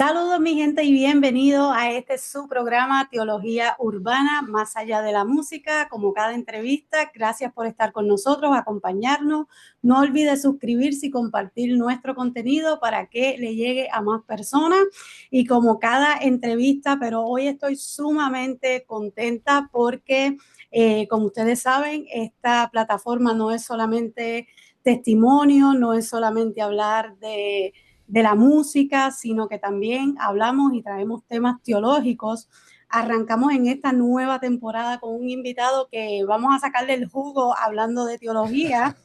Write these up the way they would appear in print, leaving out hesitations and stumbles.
Saludos mi gente y bienvenido a este su programa Teología Urbana, más allá de la música, como cada entrevista. Gracias por estar con nosotros, acompañarnos. No olvide suscribirse y compartir nuestro contenido para que le llegue a más personas. Y como cada entrevista, pero hoy estoy sumamente contenta porque, como ustedes saben, esta plataforma no es solamente testimonio, no es solamente hablar de la música, sino que también hablamos y traemos temas teológicos. Arrancamos en esta nueva temporada con un invitado que vamos a sacarle el jugo hablando de teología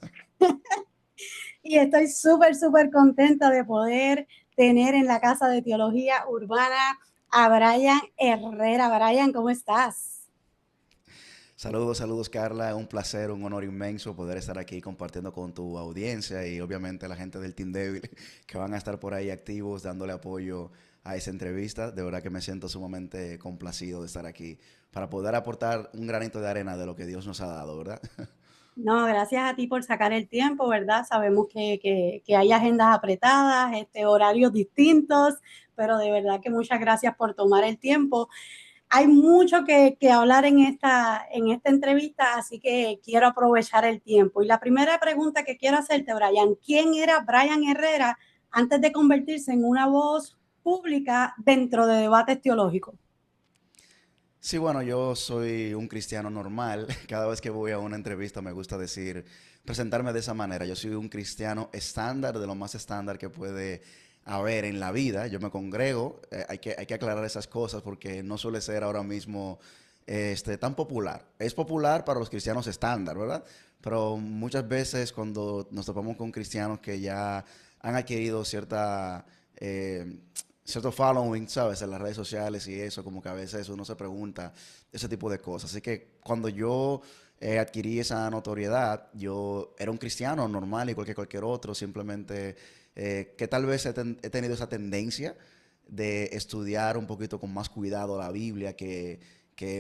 y estoy súper contenta de poder tener en la Casa de Teología Urbana a Brian Herrera. Brian, ¿cómo estás? Saludos, saludos Carla, un placer, un honor inmenso poder estar aquí compartiendo con tu audiencia y obviamente la gente del Team Débil que van a estar por ahí activos dándole apoyo a esa entrevista. De verdad que me siento sumamente complacido de estar aquí para poder aportar un granito de arena de lo que Dios nos ha dado, ¿verdad? No, gracias a ti por sacar el tiempo, ¿verdad? Sabemos que hay agendas apretadas, horarios distintos, pero de verdad que muchas gracias por tomar el tiempo. Hay mucho que hablar en esta entrevista, así que quiero aprovechar el tiempo. Y la primera pregunta que quiero hacerte, Brian, ¿quién era Brian Herrera antes de convertirse en una voz pública dentro de debates teológicos? Sí, bueno, yo soy un cristiano normal. Cada vez que voy a una entrevista me gusta decir, presentarme de esa manera. Yo soy un cristiano estándar, de lo más estándar que puede haber en la vida. Yo me congrego, hay que aclarar esas cosas porque no suele ser ahora mismo tan popular. Es popular para los cristianos estándar, ¿verdad? Pero muchas veces cuando nos topamos con cristianos que ya han adquirido eh, cierto following, ¿sabes? En las redes sociales y eso, como que a veces uno se pregunta ese tipo de cosas. Así que cuando yo adquirí esa notoriedad, yo era un cristiano normal, igual que cualquier otro, simplemente que tal vez he tenido esa tendencia de estudiar un poquito con más cuidado la Biblia que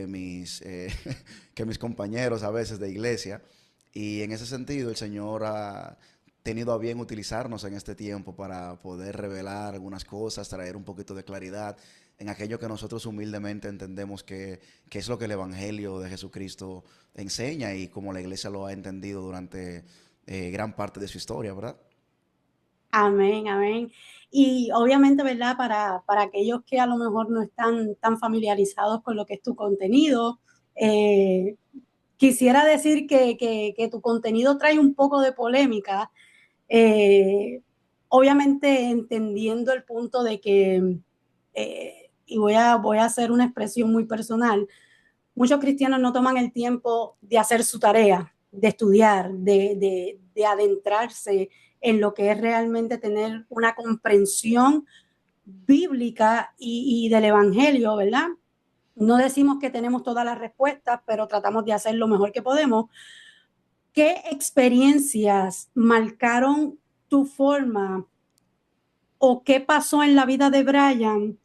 mis compañeros a veces de iglesia. Y en ese sentido, el Señor ha tenido a bien utilizarnos en este tiempo para poder revelar algunas cosas, traer un poquito de claridad en aquello que nosotros humildemente entendemos que es lo que el Evangelio de Jesucristo enseña y como la iglesia lo ha entendido durante gran parte de su historia, ¿verdad? Amén, amén. Y obviamente, ¿verdad? Para aquellos que a lo mejor no están tan familiarizados con lo que es tu contenido, eh, quisiera decir que tu contenido trae un poco de polémica, eh, obviamente entendiendo el punto de que, y voy a hacer una expresión muy personal, muchos cristianos no toman el tiempo de hacer su tarea, de estudiar, de adentrarse en lo que es realmente tener una comprensión bíblica y del Evangelio, ¿verdad? No decimos que tenemos todas las respuestas, pero tratamos de hacer lo mejor que podemos. ¿Qué experiencias marcaron tu forma o qué pasó en la vida de Brian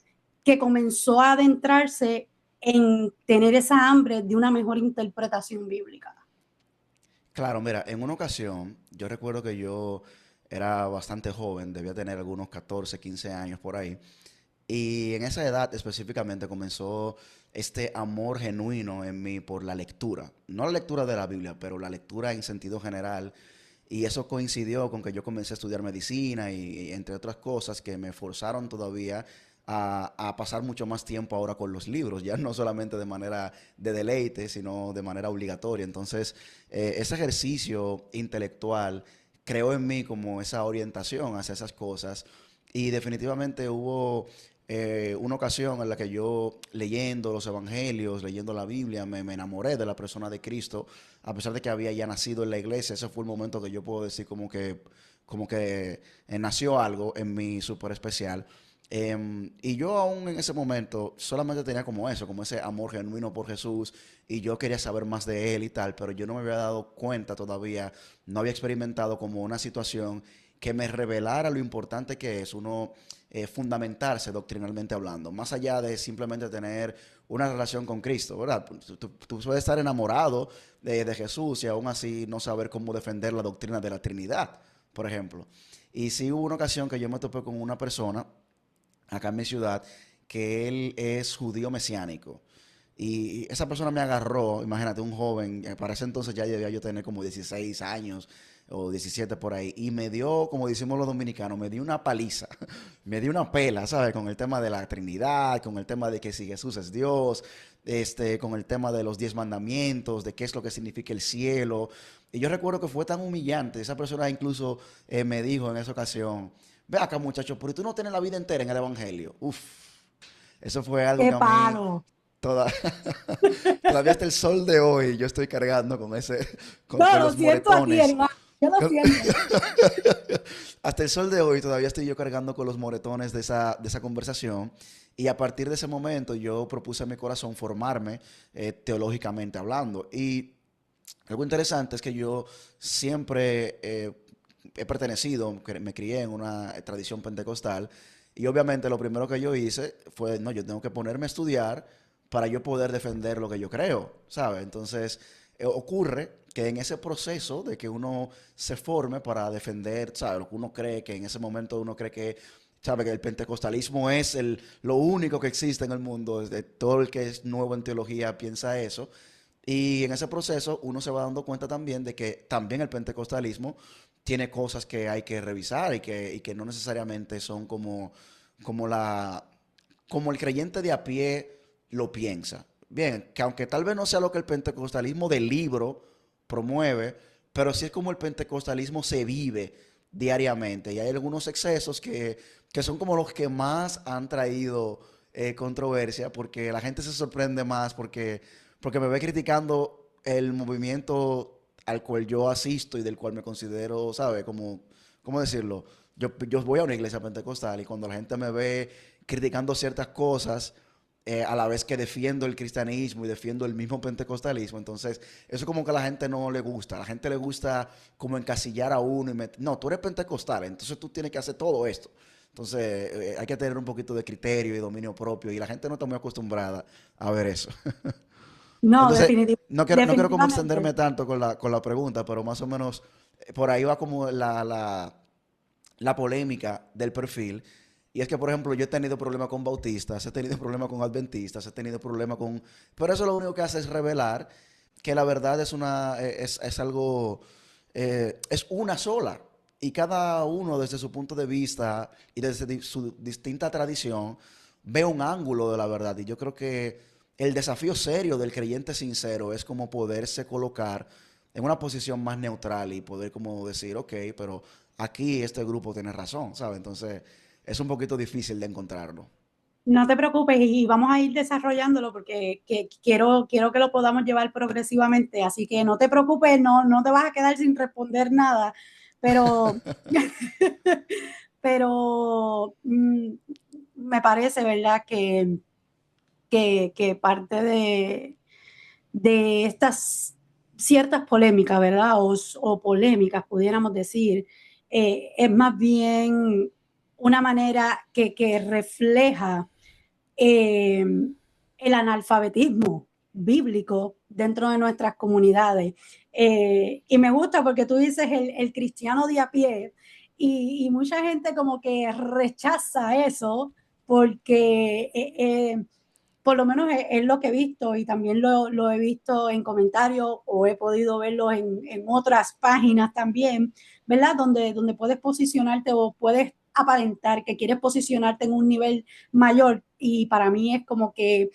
que comenzó a adentrarse en tener esa hambre de una mejor interpretación bíblica? Claro, mira, en una ocasión, yo recuerdo que yo era bastante joven, debía tener algunos 14, 15 años por ahí. Y en esa edad específicamente comenzó este amor genuino en mí por la lectura. No la lectura de la Biblia, pero la lectura en sentido general. Y eso coincidió con que yo comencé a estudiar medicina y entre otras cosas que me forzaron todavía a pasar mucho más tiempo ahora con los libros, ya no solamente de manera de deleite, sino de manera obligatoria. Entonces, ese ejercicio intelectual creó en mí como esa orientación hacia esas cosas y definitivamente hubo una ocasión en la que yo leyendo los evangelios, leyendo la Biblia, me enamoré de la persona de Cristo, a pesar de que había ya nacido en la iglesia. Ese fue el momento que yo puedo decir como que nació algo en mí súper especial. Y yo aún en ese momento solamente tenía como eso, como ese amor genuino por Jesús y yo quería saber más de él y tal, pero yo no me había dado cuenta todavía, no había experimentado como una situación que me revelara lo importante que es uno fundamentarse doctrinalmente hablando, más allá de simplemente tener una relación con Cristo, ¿verdad? Tú puedes estar enamorado de Jesús y aún así no saber cómo defender la doctrina de la Trinidad, por ejemplo. Y sí hubo una ocasión que yo me topé con una persona acá en mi ciudad, que él es judío mesiánico. Y esa persona me agarró, imagínate, un joven, para ese entonces ya debía yo tener como 16 años o 17 por ahí, y me dio, como decimos los dominicanos, me dio una paliza, me dio una pela, ¿sabes? Con el tema de la Trinidad, con el tema de que si Jesús es Dios, con el tema de los 10 mandamientos, de qué es lo que significa el cielo. Y yo recuerdo que fue tan humillante, esa persona incluso me dijo en esa ocasión, ve acá muchacho, pero tú no tienes la vida entera en el Evangelio. Uf, eso fue algo ¡Qué que a mí palo! toda, todavía hasta el sol de hoy yo estoy cargando con No, con lo los siento aquí, moretones. hermano. Yo lo Con- siento. Hasta el sol de hoy todavía estoy yo cargando con los moretones de esa conversación. Y a partir de ese momento yo propuse a mi corazón formarme teológicamente hablando. Y algo interesante es que yo siempre he pertenecido, me crié en una tradición pentecostal y obviamente lo primero que yo hice fue, no, yo tengo que ponerme a estudiar para yo poder defender lo que yo creo, ¿sabes? Entonces ocurre que en ese proceso de que uno se forme para defender, ¿sabes? Lo que uno cree, que en ese momento uno cree que, ¿sabe? Que el pentecostalismo es lo único que existe en el mundo, todo el que es nuevo en teología piensa eso. Y en ese proceso uno se va dando cuenta también de que también el pentecostalismo tiene cosas que hay que revisar y que no necesariamente son como, la, como el creyente de a pie lo piensa. Bien, que aunque tal vez no sea lo que el pentecostalismo del libro promueve, pero sí es como el pentecostalismo se vive diariamente. Y hay algunos excesos que son como los que más han traído controversia, porque la gente se sorprende más porque me ve criticando el movimiento al cual yo asisto y del cual me considero, ¿sabe? Como, ¿cómo decirlo? Yo voy a una iglesia pentecostal y cuando la gente me ve criticando ciertas cosas, a la vez que defiendo el cristianismo y defiendo el mismo pentecostalismo, entonces eso como que a la gente no le gusta. A la gente le gusta como encasillar a uno y meter, no, tú eres pentecostal, entonces tú tienes que hacer todo esto. Entonces hay que tener un poquito de criterio y dominio propio y la gente no está muy acostumbrada a ver eso. No, Entonces, no quiero como definitivamente. extenderme tanto con la pregunta, pero más o menos por ahí va como la polémica del perfil. Y es que, por ejemplo, yo he tenido problemas con bautistas, he tenido problemas con adventistas, he tenido problemas con... Pero eso lo único que hace es revelar que la verdad es algo, es una sola. Y cada uno desde su punto de vista y desde su distinta tradición ve un ángulo de la verdad. Y yo creo que el desafío serio del creyente sincero es como poderse colocar en una posición más neutral y poder como decir, ok, pero aquí este grupo tiene razón, ¿sabes? Entonces es un poquito difícil de encontrarlo. No te preocupes y vamos a ir desarrollándolo porque quiero que lo podamos llevar progresivamente. Así que no te preocupes, no te vas a quedar sin responder nada, pero, pero me parece, ¿verdad? Que parte de estas ciertas polémicas, ¿verdad? O polémicas, pudiéramos decir, es más bien una manera que refleja eh, el analfabetismo bíblico dentro de nuestras comunidades. Y me gusta porque tú dices el cristiano de a pie y mucha gente como que rechaza eso porque por lo menos es lo que he visto y también lo he visto en comentarios o he podido verlo en otras páginas también, ¿verdad? Donde puedes posicionarte o puedes aparentar que quieres posicionarte en un nivel mayor y para mí es como que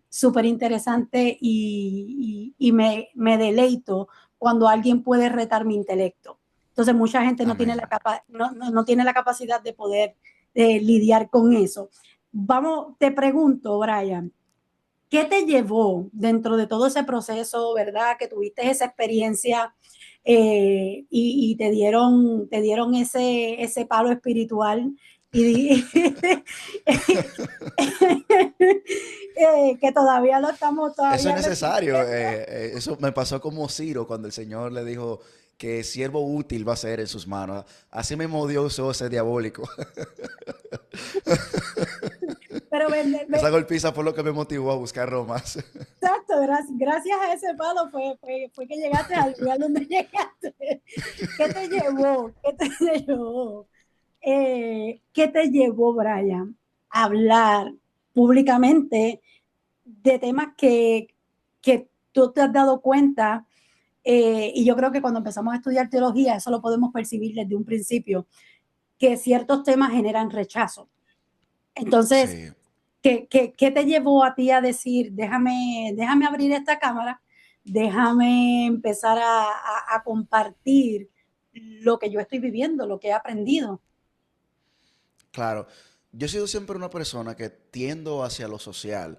súper interesante y me deleito cuando alguien puede retar mi intelecto. Entonces mucha gente Amén. no tiene la capacidad de poder lidiar con eso. Vamos, te pregunto, Brian, ¿qué te llevó dentro de todo ese proceso, verdad? Que tuviste esa experiencia y te dieron ese palo espiritual y que todavía lo estamos Eso es todavía necesario. resistiendo. Eso me pasó como Ciro cuando el Señor le dijo que siervo útil va a ser en sus manos. Así mismo Dios usó ese diabólico. Pero Esa golpiza fue lo que me motivó a buscar Romas. exacto, gracias a ese palo fue que llegaste al lugar donde llegaste. ¿Qué te llevó? ¿Qué te llevó? ¿Qué te llevó, Brian, a hablar públicamente de temas que tú te has dado cuenta? Y yo creo que cuando empezamos a estudiar teología, eso lo podemos percibir desde un principio, que ciertos temas generan rechazo. Entonces, Sí. ¿qué te llevó a ti a decir, déjame abrir esta cámara, déjame empezar a compartir lo que yo estoy viviendo, lo que he aprendido? Claro, yo he sido siempre una persona que tiendo hacia lo social.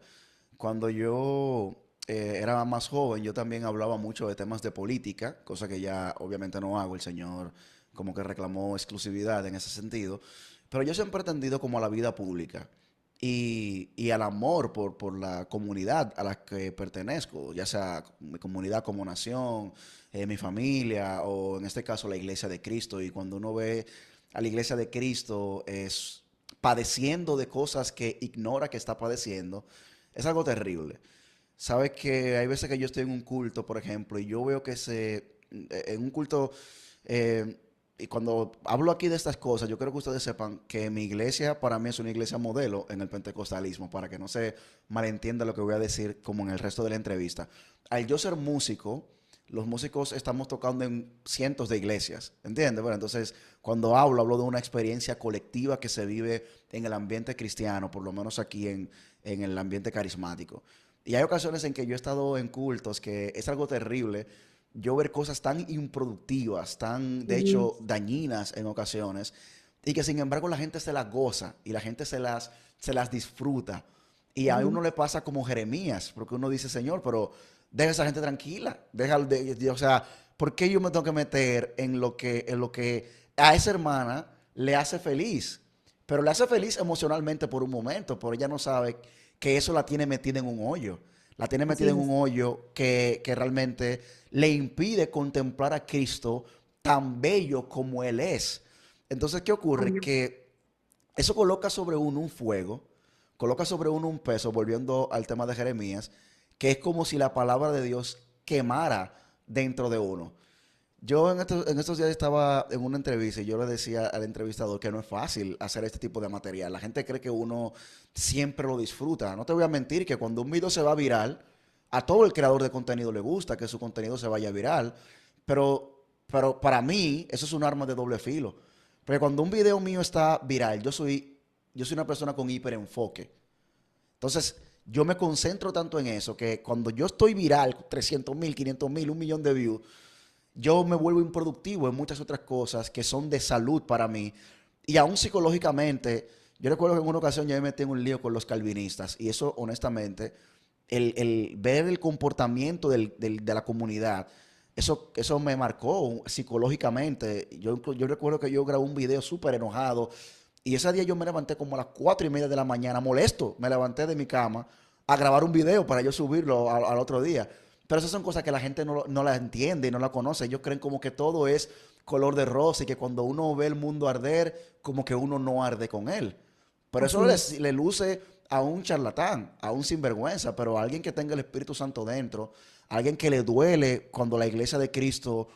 Cuando yo era más joven, yo también hablaba mucho de temas de política, cosa que ya obviamente no hago. El señor como que reclamó exclusividad en ese sentido. Pero yo siempre he tendido como a la vida pública y al amor por la comunidad a la que pertenezco, ya sea mi comunidad como nación, mi familia o en este caso la Iglesia de Cristo. Y cuando uno ve a la Iglesia de Cristo es padeciendo de cosas que ignora que está padeciendo, es algo terrible. Sabes que hay veces que yo estoy en un culto, por ejemplo, y yo veo que en un culto, eh, y cuando hablo aquí de estas cosas, yo quiero que ustedes sepan que mi iglesia para mí es una iglesia modelo en el pentecostalismo, para que no se malentienda lo que voy a decir como en el resto de la entrevista. Al yo ser músico, los músicos estamos tocando en cientos de iglesias, ¿entiendes? Bueno, entonces, cuando hablo de una experiencia colectiva que se vive en el ambiente cristiano, por lo menos aquí en el ambiente carismático. Y hay ocasiones en que yo he estado en cultos que es algo terrible yo ver cosas tan improductivas, tan, de Sí, hecho, dañinas en ocasiones, y que sin embargo la gente se las goza y la gente se las disfruta. Y a sí, uno le pasa como Jeremías, porque uno dice, Señor, pero deja a esa gente tranquila, deja o sea, ¿por qué yo me tengo que meter en lo que a esa hermana le hace feliz? Pero le hace feliz emocionalmente por un momento, pero ella no sabe que eso la tiene metida en un hoyo. La tiene metida así en un es. hoyo que realmente le impide contemplar a Cristo tan bello como Él es. Entonces, ¿qué ocurre? Amén. Que eso coloca sobre uno un fuego, coloca sobre uno un peso, volviendo al tema de Jeremías, que es como si la palabra de Dios quemara dentro de uno. Yo en estos días estaba en una entrevista y yo le decía al entrevistador que no es fácil hacer este tipo de material. La gente cree que uno siempre lo disfruta. No te voy a mentir que cuando un video se va viral, a todo el creador de contenido le gusta que su contenido se vaya viral, pero para mí eso es un arma de doble filo. Porque cuando un video mío está viral, yo soy una persona con hiperenfoque. Entonces, yo me concentro tanto en eso que cuando yo estoy viral, 300.000, 500.000, 1 millón de views, yo me vuelvo improductivo en muchas otras cosas que son de salud para mí. Y aún psicológicamente, yo recuerdo que en una ocasión yo me metí en un lío con los calvinistas y eso honestamente, el ver el comportamiento de la comunidad, eso me marcó psicológicamente. Yo recuerdo que yo grabé un video súper enojado y ese día yo me levanté como a las 4:30 de la mañana, molesto, me levanté de mi cama a grabar un video para yo subirlo al otro día. Pero esas son cosas que la gente no la entiende y no la conoce. Ellos creen como que todo es color de rosa y que cuando uno ve el mundo arder, como que uno no arde con él. Pero eso Así es. le luce a un charlatán, a un sinvergüenza, pero a alguien que tenga el Espíritu Santo dentro, a alguien que le duele cuando la iglesia de Cristo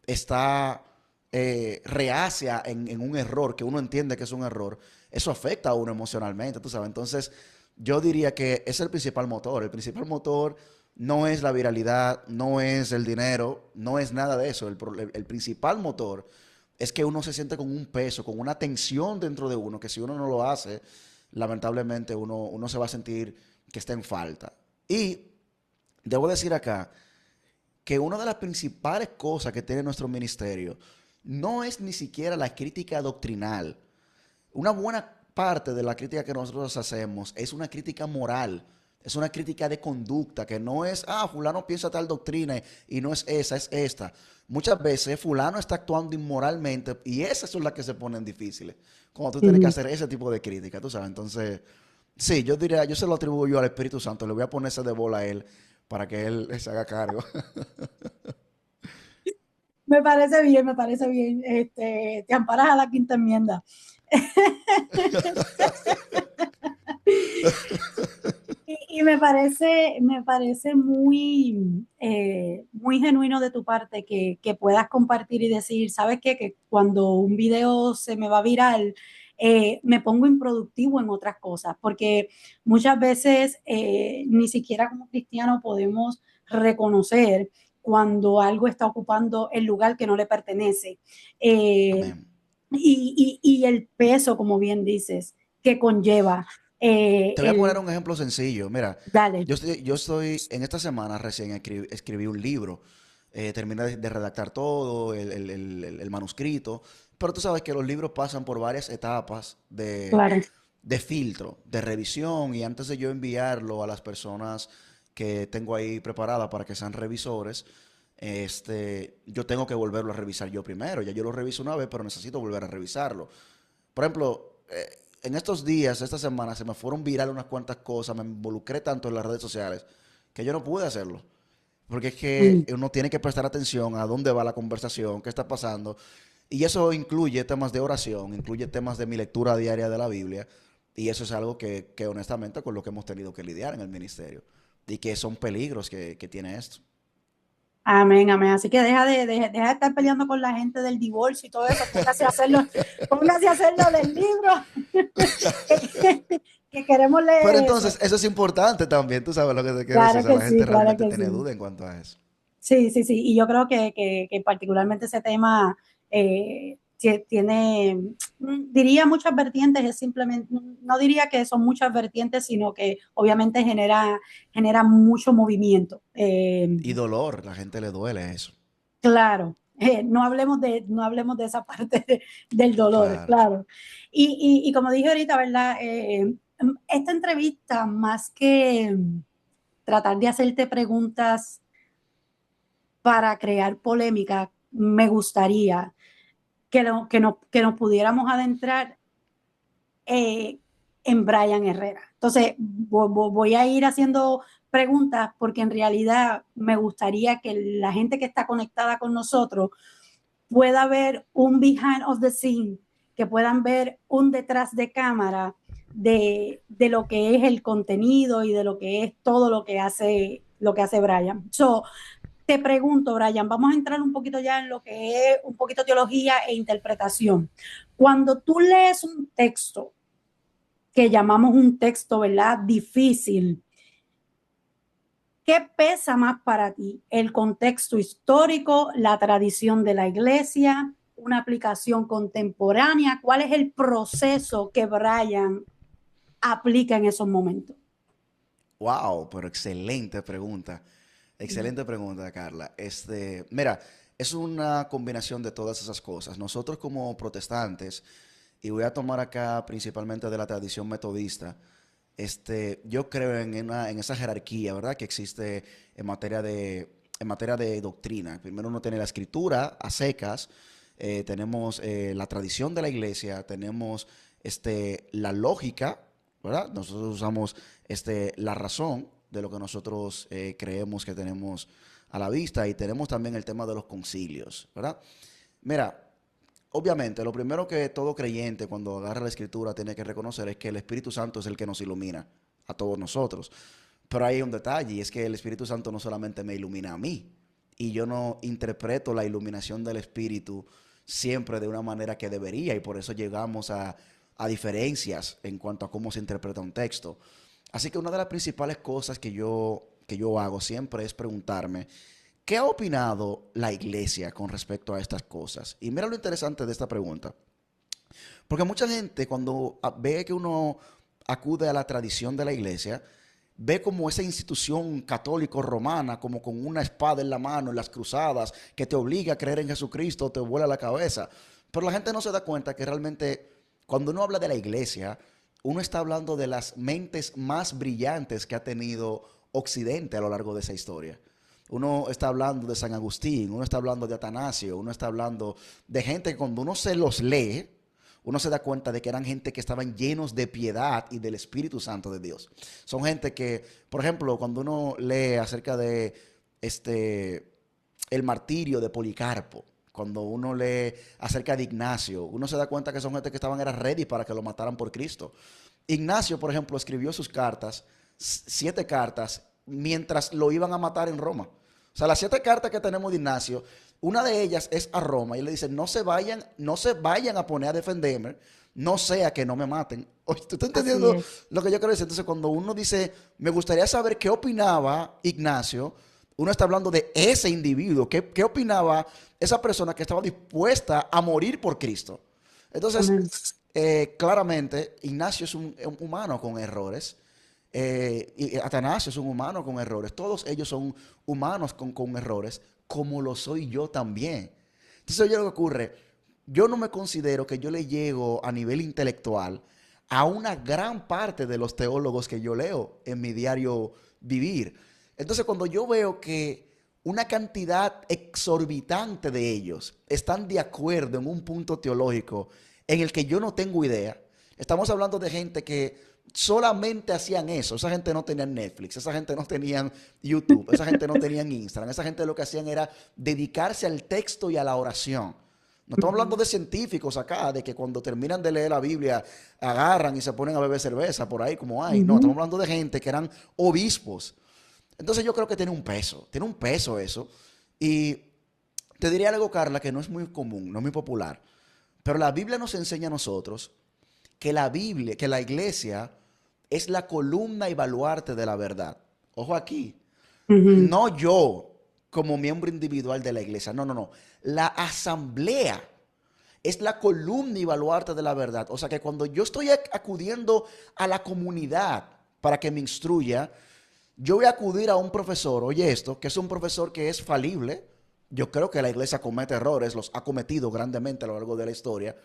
está reacia en un error, que uno entiende que es un error, eso afecta a uno emocionalmente, tú sabes. Entonces, yo diría que es el principal motor. El principal motor no es la viralidad, no es el dinero, no es nada de eso. El principal motor es que uno se siente con un peso, con una tensión dentro de uno, que si uno no lo hace, lamentablemente uno se va a sentir que está en falta. Y debo decir acá que una de las principales cosas que tiene nuestro ministerio no es ni siquiera la crítica doctrinal. Una buena parte de la crítica que nosotros hacemos es una crítica moral, es una crítica de conducta, que no es, fulano piensa tal doctrina y no es esa, es esta. Muchas veces fulano está actuando inmoralmente y esas son las que se ponen difíciles, cuando tú tienes que Sí. hacer ese tipo de crítica, tú sabes. Entonces, sí, yo diría, yo se lo atribuyo al Espíritu Santo, le voy a ponerse de bola a él para que él se haga cargo. Me parece bien, me parece bien. Te amparas a la quinta enmienda. Y me parece muy, muy genuino de tu parte que puedas compartir y decir, ¿sabes qué? Que cuando un video se me va viral, me pongo improductivo en otras cosas, porque muchas veces ni siquiera como cristianos podemos reconocer cuando algo está ocupando el lugar que no le pertenece. Eh, Amén. y el peso, como bien dices, que conlleva Te voy a poner el... un ejemplo sencillo. Mira, Dale. yo estoy en esta semana recién escribí un libro. Terminé de redactar todo, el manuscrito. Pero tú sabes que los libros pasan por varias etapas Claro, de filtro, de revisión. Y antes de yo enviarlo a las personas que tengo ahí preparadas para que sean revisores, yo tengo que volverlo a revisar yo primero. Ya yo lo reviso una vez, pero necesito volver a revisarlo. Por ejemplo, en estos días, esta semana, se me fueron viral unas cuantas cosas, me involucré tanto en las redes sociales que yo no pude hacerlo. Porque es mm, que uno tiene que prestar atención a dónde va la conversación, qué está pasando. Y eso incluye temas de oración, incluye temas de mi lectura diaria de la Biblia. Y eso es algo que honestamente con lo que hemos tenido que lidiar en el ministerio. Y que son peligros que tiene esto. amén, amén. Así que deja de estar peleando con la gente del divorcio y todo eso. Póngase a hacerlo del libro que queremos Pero leer eso. entonces, eso es importante también, tú sabes lo que te quiero decir. O Claro sea, que la sí, gente claro realmente que tiene sí. duda en cuanto a eso. Sí, sí, sí. Y yo creo que particularmente ese tema tiene, diría muchas vertientes, es simplemente, no diría que son muchas vertientes, sino que obviamente genera mucho movimiento. Y dolor, la gente le duele eso. Claro, no hablemos de esa parte del dolor, Claro. claro. Y como dije ahorita, ¿verdad? Esta entrevista, más que tratar de hacerte preguntas para crear polémica, me gustaría que nos pudiéramos adentrar eh, en Brian Herrera. Entonces, voy a ir haciendo preguntas porque en realidad me gustaría que la gente que está conectada con nosotros pueda ver un behind of the scene, que puedan ver un detrás de cámara de lo que es el contenido y de lo que es todo lo que hace Brian. So, te pregunto, Brian, vamos a entrar un poquito ya en lo que es un poquito teología e interpretación. Cuando tú lees un texto, que llamamos un texto, ¿verdad? Difícil, ¿qué pesa más para ti? ¿El contexto histórico, la tradición de la iglesia, una aplicación contemporánea? ¿Cuál es el proceso que Brian aplica en esos momentos? Wow, pero excelente pregunta. Excelente pregunta, Carla. Mira, es una combinación de todas esas cosas. Nosotros como protestantes, y voy a tomar acá principalmente de la tradición metodista, yo creo en esa jerarquía, ¿verdad? Que existe en materia de doctrina. Primero uno tiene la escritura a secas, tenemos la tradición de la iglesia, tenemos la lógica, ¿verdad? Nosotros usamos la razón de lo que nosotros creemos que tenemos a la vista y tenemos también el tema de los concilios, ¿verdad? Mira, obviamente, lo primero que todo creyente cuando agarra la escritura tiene que reconocer es que el Espíritu Santo es el que nos ilumina a todos nosotros. Pero hay un detalle y es que el Espíritu Santo no solamente me ilumina a mí y yo no interpreto la iluminación del Espíritu siempre de una manera que debería y por eso llegamos a diferencias en cuanto a cómo se interpreta un texto. Así que una de las principales cosas que yo hago siempre es preguntarme, ¿qué ha opinado la iglesia con respecto a estas cosas? Y mira lo interesante de esta pregunta. Porque mucha gente cuando ve que uno acude a la tradición de la iglesia, ve como esa institución católico romana, como con una espada en la mano, en las cruzadas, que te obliga a creer en Jesucristo, te vuela la cabeza. Pero la gente no se da cuenta que realmente cuando uno habla de la iglesia, uno está hablando de las mentes más brillantes que ha tenido Occidente a lo largo de esa historia. Uno está hablando de San Agustín, uno está hablando de Atanasio, uno está hablando de gente que cuando uno se los lee, uno se da cuenta de que eran gente que estaban llenos de piedad y del Espíritu Santo de Dios. Son gente que, por ejemplo, cuando uno lee acerca de el martirio de Policarpo, cuando uno lee acerca de Ignacio, uno se da cuenta que son gente que estaban era ready para que lo mataran por Cristo. Ignacio, por ejemplo, escribió sus cartas 7 cartas mientras lo iban a matar en Roma. O sea, las 7 cartas que tenemos de Ignacio, una de ellas es a Roma y él le dice, no se vayan a poner a defenderme, no sea que no me maten. Oye, ¿tú estás Así entendiendo es. lo que yo quiero decir? Entonces, cuando uno dice, me gustaría saber qué opinaba Ignacio, uno está hablando de ese individuo, qué opinaba esa persona que estaba dispuesta a morir por Cristo. Entonces, Amén. claramente, Ignacio es un humano con errores. Y Atanasio es un humano con errores. Todos ellos son humanos con errores, como lo soy yo también. Entonces, oye, lo que ocurre, yo no me considero que yo le llego a nivel intelectual a una gran parte de los teólogos que yo leo en mi diario vivir. Entonces, cuando yo veo que una cantidad exorbitante de ellos están de acuerdo en un punto teológico en el que yo no tengo idea, estamos hablando de gente que solamente hacían eso. Esa gente no tenía Netflix, esa gente no tenía YouTube, esa gente no tenía Instagram, esa gente lo que hacían era dedicarse al texto y a la oración. No estamos hablando Ujú. de científicos acá, de que cuando terminan de leer la Biblia agarran y se ponen a beber cerveza por ahí como hay. No, estamos Ujú. hablando de gente que eran obispos. Entonces yo creo que tiene un peso eso. Y te diría algo, Carla, que no es muy común, no es muy popular, pero la Biblia nos enseña a nosotros que la iglesia es la columna y baluarte de la verdad. Ojo aquí, Ujú. no yo como miembro individual de la iglesia, no, no, no. La asamblea es la columna y baluarte de la verdad. O sea que cuando yo estoy acudiendo a la comunidad para que me instruya, yo voy a acudir a un profesor, oye esto, que es un profesor que es falible. Yo creo que la iglesia comete errores, los ha cometido grandemente a lo largo de la historia,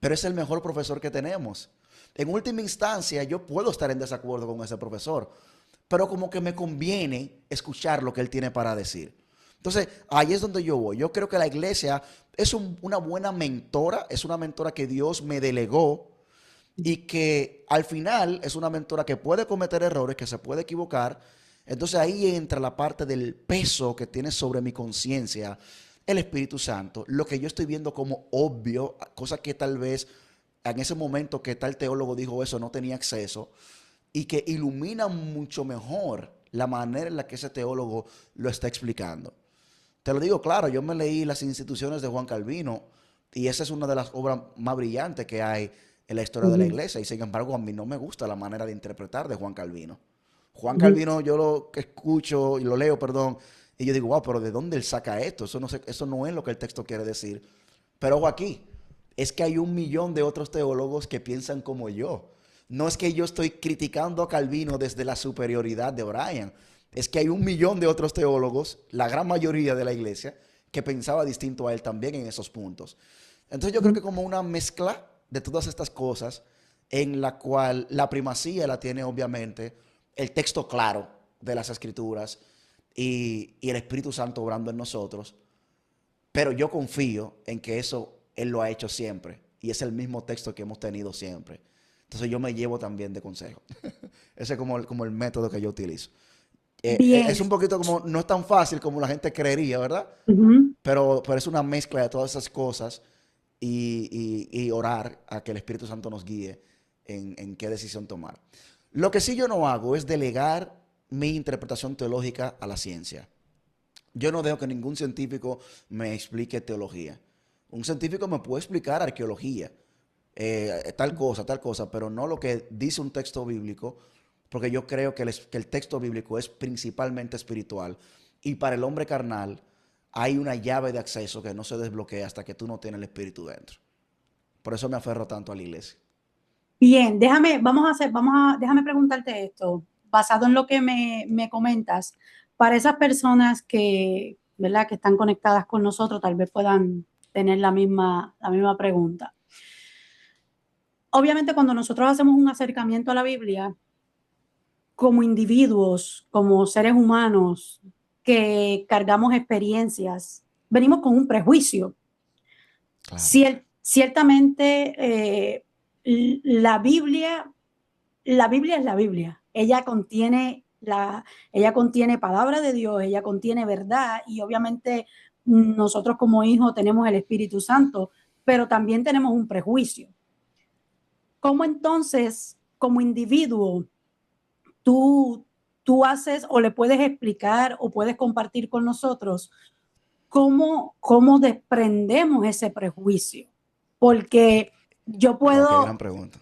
pero es el mejor profesor que tenemos. En última instancia, yo puedo estar en desacuerdo con ese profesor, pero como que me conviene escuchar lo que él tiene para decir. Entonces, ahí es donde yo voy. Yo creo que la iglesia es una buena mentora, es una mentora que Dios me delegó y que al final es una mentora que puede cometer errores, que se puede equivocar. Entonces ahí entra la parte del peso que tiene sobre mi conciencia el Espíritu Santo, lo que yo estoy viendo como obvio, cosa que tal vez en ese momento que tal teólogo dijo eso no tenía acceso, y que ilumina mucho mejor la manera en la que ese teólogo lo está explicando. Te lo digo claro, yo me leí Las Instituciones de Juan Calvino y esa es una de las obras más brillantes que hay en la historia de la Ujú. iglesia y sin embargo a mí no me gusta la manera de interpretar de Juan Calvino. Juan Ujú. Calvino yo lo que escucho y lo leo, perdón, y yo digo, wow, pero ¿de dónde él saca esto? Eso no es lo que el texto quiere decir. Pero ojo aquí, es que hay 1 millón de otros teólogos que piensan como yo. No es que yo estoy criticando a Calvino desde la superioridad de Brian, es que hay 1 millón de otros teólogos, la gran mayoría de la iglesia, que pensaba distinto a él también en esos puntos. Entonces yo creo Ujú. que como una mezcla de todas estas cosas, en la cual la primacía la tiene obviamente el texto claro de las escrituras y el Espíritu Santo obrando en nosotros, pero yo confío en que eso Él lo ha hecho siempre y es el mismo texto que hemos tenido siempre. Entonces yo me llevo también de consejo. Ese es como el método que yo utilizo. Bien. Es un poquito como, no es tan fácil como la gente creería, ¿verdad? Ujú. Pero es una mezcla de todas esas cosas y orar a que el Espíritu Santo nos guíe en qué decisión tomar. Lo que sí yo no hago es delegar mi interpretación teológica a la ciencia. Yo no dejo que ningún científico me explique teología. Un científico me puede explicar arqueología, tal cosa, pero no lo que dice un texto bíblico, porque yo creo que el texto bíblico es principalmente espiritual y para el hombre carnal hay una llave de acceso que no se desbloquea hasta que tú no tienes el espíritu dentro. Por eso me aferro tanto a la iglesia. Bien, déjame preguntarte esto, basado en lo que me comentas, para esas personas que, ¿verdad?, que están conectadas con nosotros, tal vez puedan tener la misma pregunta. Obviamente, cuando nosotros hacemos un acercamiento a la Biblia, como individuos, como seres humanos que cargamos experiencias, venimos con un prejuicio. Claro. Ciertamente, la Biblia, la Biblia es la Biblia. Ella contiene palabra de Dios, ella contiene verdad y obviamente nosotros como hijos tenemos el Espíritu Santo, pero también tenemos un prejuicio. ¿Cómo entonces, como individuo, tú, tú haces o le puedes explicar o puedes compartir con nosotros cómo desprendemos ese prejuicio. Porque yo Wow, qué gran puedo, pregunta.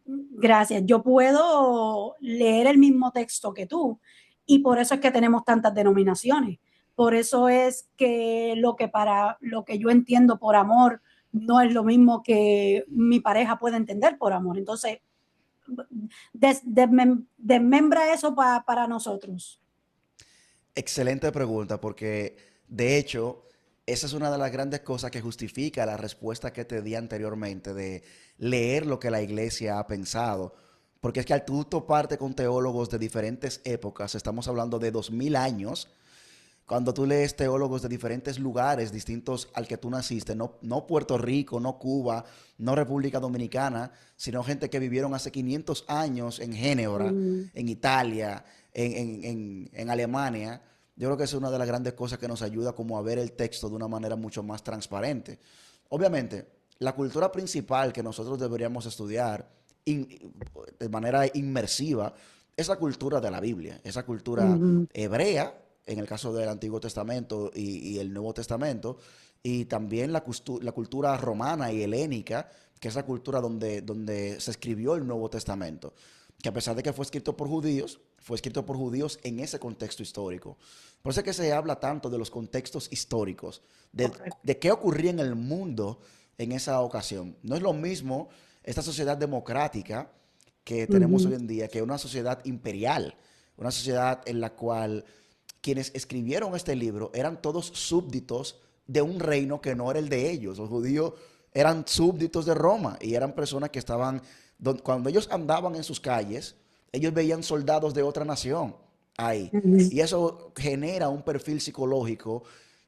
gracias, yo puedo leer el mismo texto que tú y por eso es que tenemos tantas denominaciones. Por eso es que lo que yo entiendo por amor no es lo mismo que mi pareja puede entender por amor. Entonces, desmembra eso para nosotros. Excelente pregunta, porque de hecho, esa es una de las grandes cosas que justifica la respuesta que te di anteriormente de leer lo que la iglesia ha pensado. Porque es que al tú toparte con teólogos de diferentes épocas, estamos hablando de 2000 años, cuando tú lees teólogos de diferentes lugares distintos al que tú naciste, no Puerto Rico, no Cuba, no República Dominicana, sino gente que vivieron hace 500 años en Génova, Mm, en Italia, en Alemania. Yo creo que es una de las grandes cosas que nos ayuda como a ver el texto de una manera mucho más transparente. Obviamente, la cultura principal que nosotros deberíamos estudiar de manera inmersiva es la cultura de la Biblia, esa cultura mm, hebrea, en el caso del Antiguo Testamento y el Nuevo Testamento, y también la cultura romana y helénica, que es la cultura donde se escribió el Nuevo Testamento, que a pesar de que fue escrito por judíos en ese contexto histórico. Por eso es que se habla tanto de los contextos históricos, correcto. de qué ocurría en el mundo en esa ocasión. No es lo mismo esta sociedad democrática que tenemos hoy Ujú. en día que una sociedad imperial, una sociedad en la cual quienes escribieron este libro eran todos súbditos de un reino que no era el de ellos. Los judíos eran súbditos de Roma y eran personas que estaban, cuando ellos andaban en sus calles, ellos veían soldados de otra nación ahí. Ujú. Y eso genera un perfil psicológico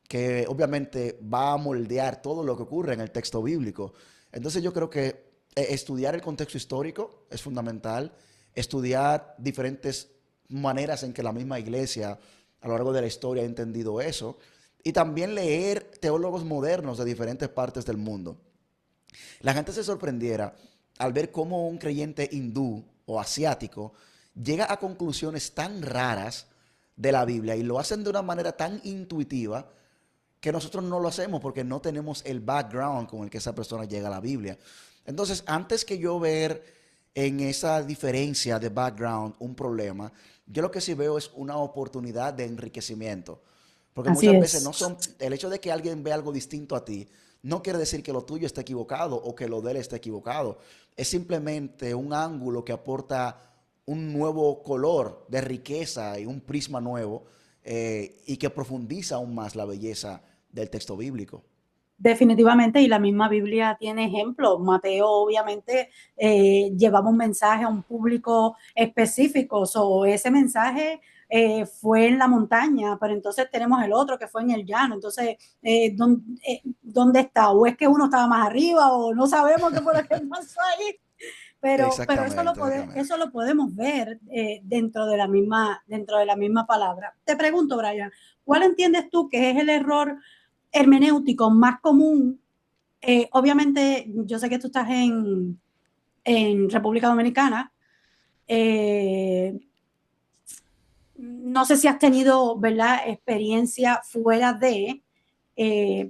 que obviamente va a moldear todo lo que ocurre en el texto bíblico. Entonces yo creo que estudiar el contexto histórico es fundamental, estudiar diferentes maneras en que la misma iglesia a lo largo de la historia ha entendido eso, y también leer teólogos modernos de diferentes partes del mundo. La gente se sorprendiera al ver cómo un creyente hindú o asiático llega a conclusiones tan raras de la Biblia y lo hacen de una manera tan intuitiva que nosotros no lo hacemos porque no tenemos el background con el que esa persona llega a la Biblia. Entonces, antes que yo ver en esa diferencia de background un problema, yo lo que sí veo es una oportunidad de enriquecimiento. Porque Así muchas veces es. no son, el hecho de que alguien vea algo distinto a ti, no quiere decir que lo tuyo esté equivocado o que lo de él esté equivocado. Es simplemente un ángulo que aporta un nuevo color de riqueza y un prisma nuevo, y que profundiza aún más la belleza del texto bíblico. Definitivamente, y la misma Biblia tiene ejemplos. Mateo, obviamente, llevaba un mensaje a un público específico, so, ese mensaje fue en la montaña, pero entonces tenemos el otro que fue en el llano. Entonces, ¿dónde está? O es que uno estaba más arriba, o no sabemos qué fue lo que pasó ahí, pero Exactamente, exactamente. eso lo podemos ver dentro de la misma palabra. Te pregunto, Brian, ¿cuál entiendes tú que es el error hermenéutico más común? Obviamente, yo sé que tú estás en República Dominicana. Eh, no sé si has tenido, ¿verdad?, experiencia fuera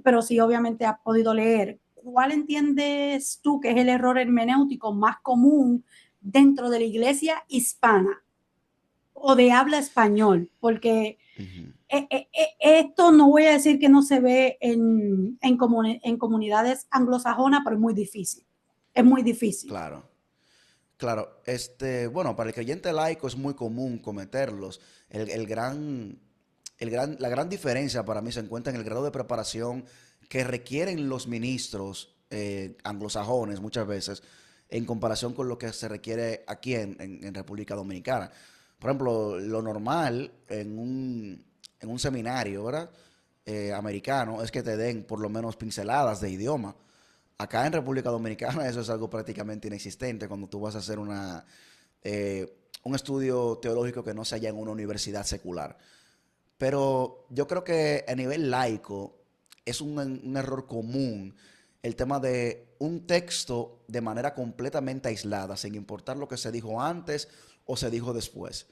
pero sí, obviamente has podido leer. ¿Cuál entiendes tú que es el error hermenéutico más común dentro de la iglesia hispana o de habla español? Porque Ujú. esto no voy a decir que no se ve en comunidades anglosajonas, pero es muy difícil. Es muy difícil. Claro. Claro, bueno, para el creyente laico es muy común cometerlos. La gran diferencia para mí se encuentra en el grado de preparación que requieren los ministros anglosajones muchas veces en comparación con lo que se requiere aquí en República Dominicana. Por ejemplo, lo normal en un seminario, ¿verdad? Americano es que te den por lo menos pinceladas de idioma. Acá en República Dominicana eso es algo prácticamente inexistente cuando tú vas a hacer un estudio teológico que no se haya en una universidad secular. Pero yo creo que a nivel laico es un error común el tema de un texto de manera completamente aislada, sin importar lo que se dijo antes o se dijo después.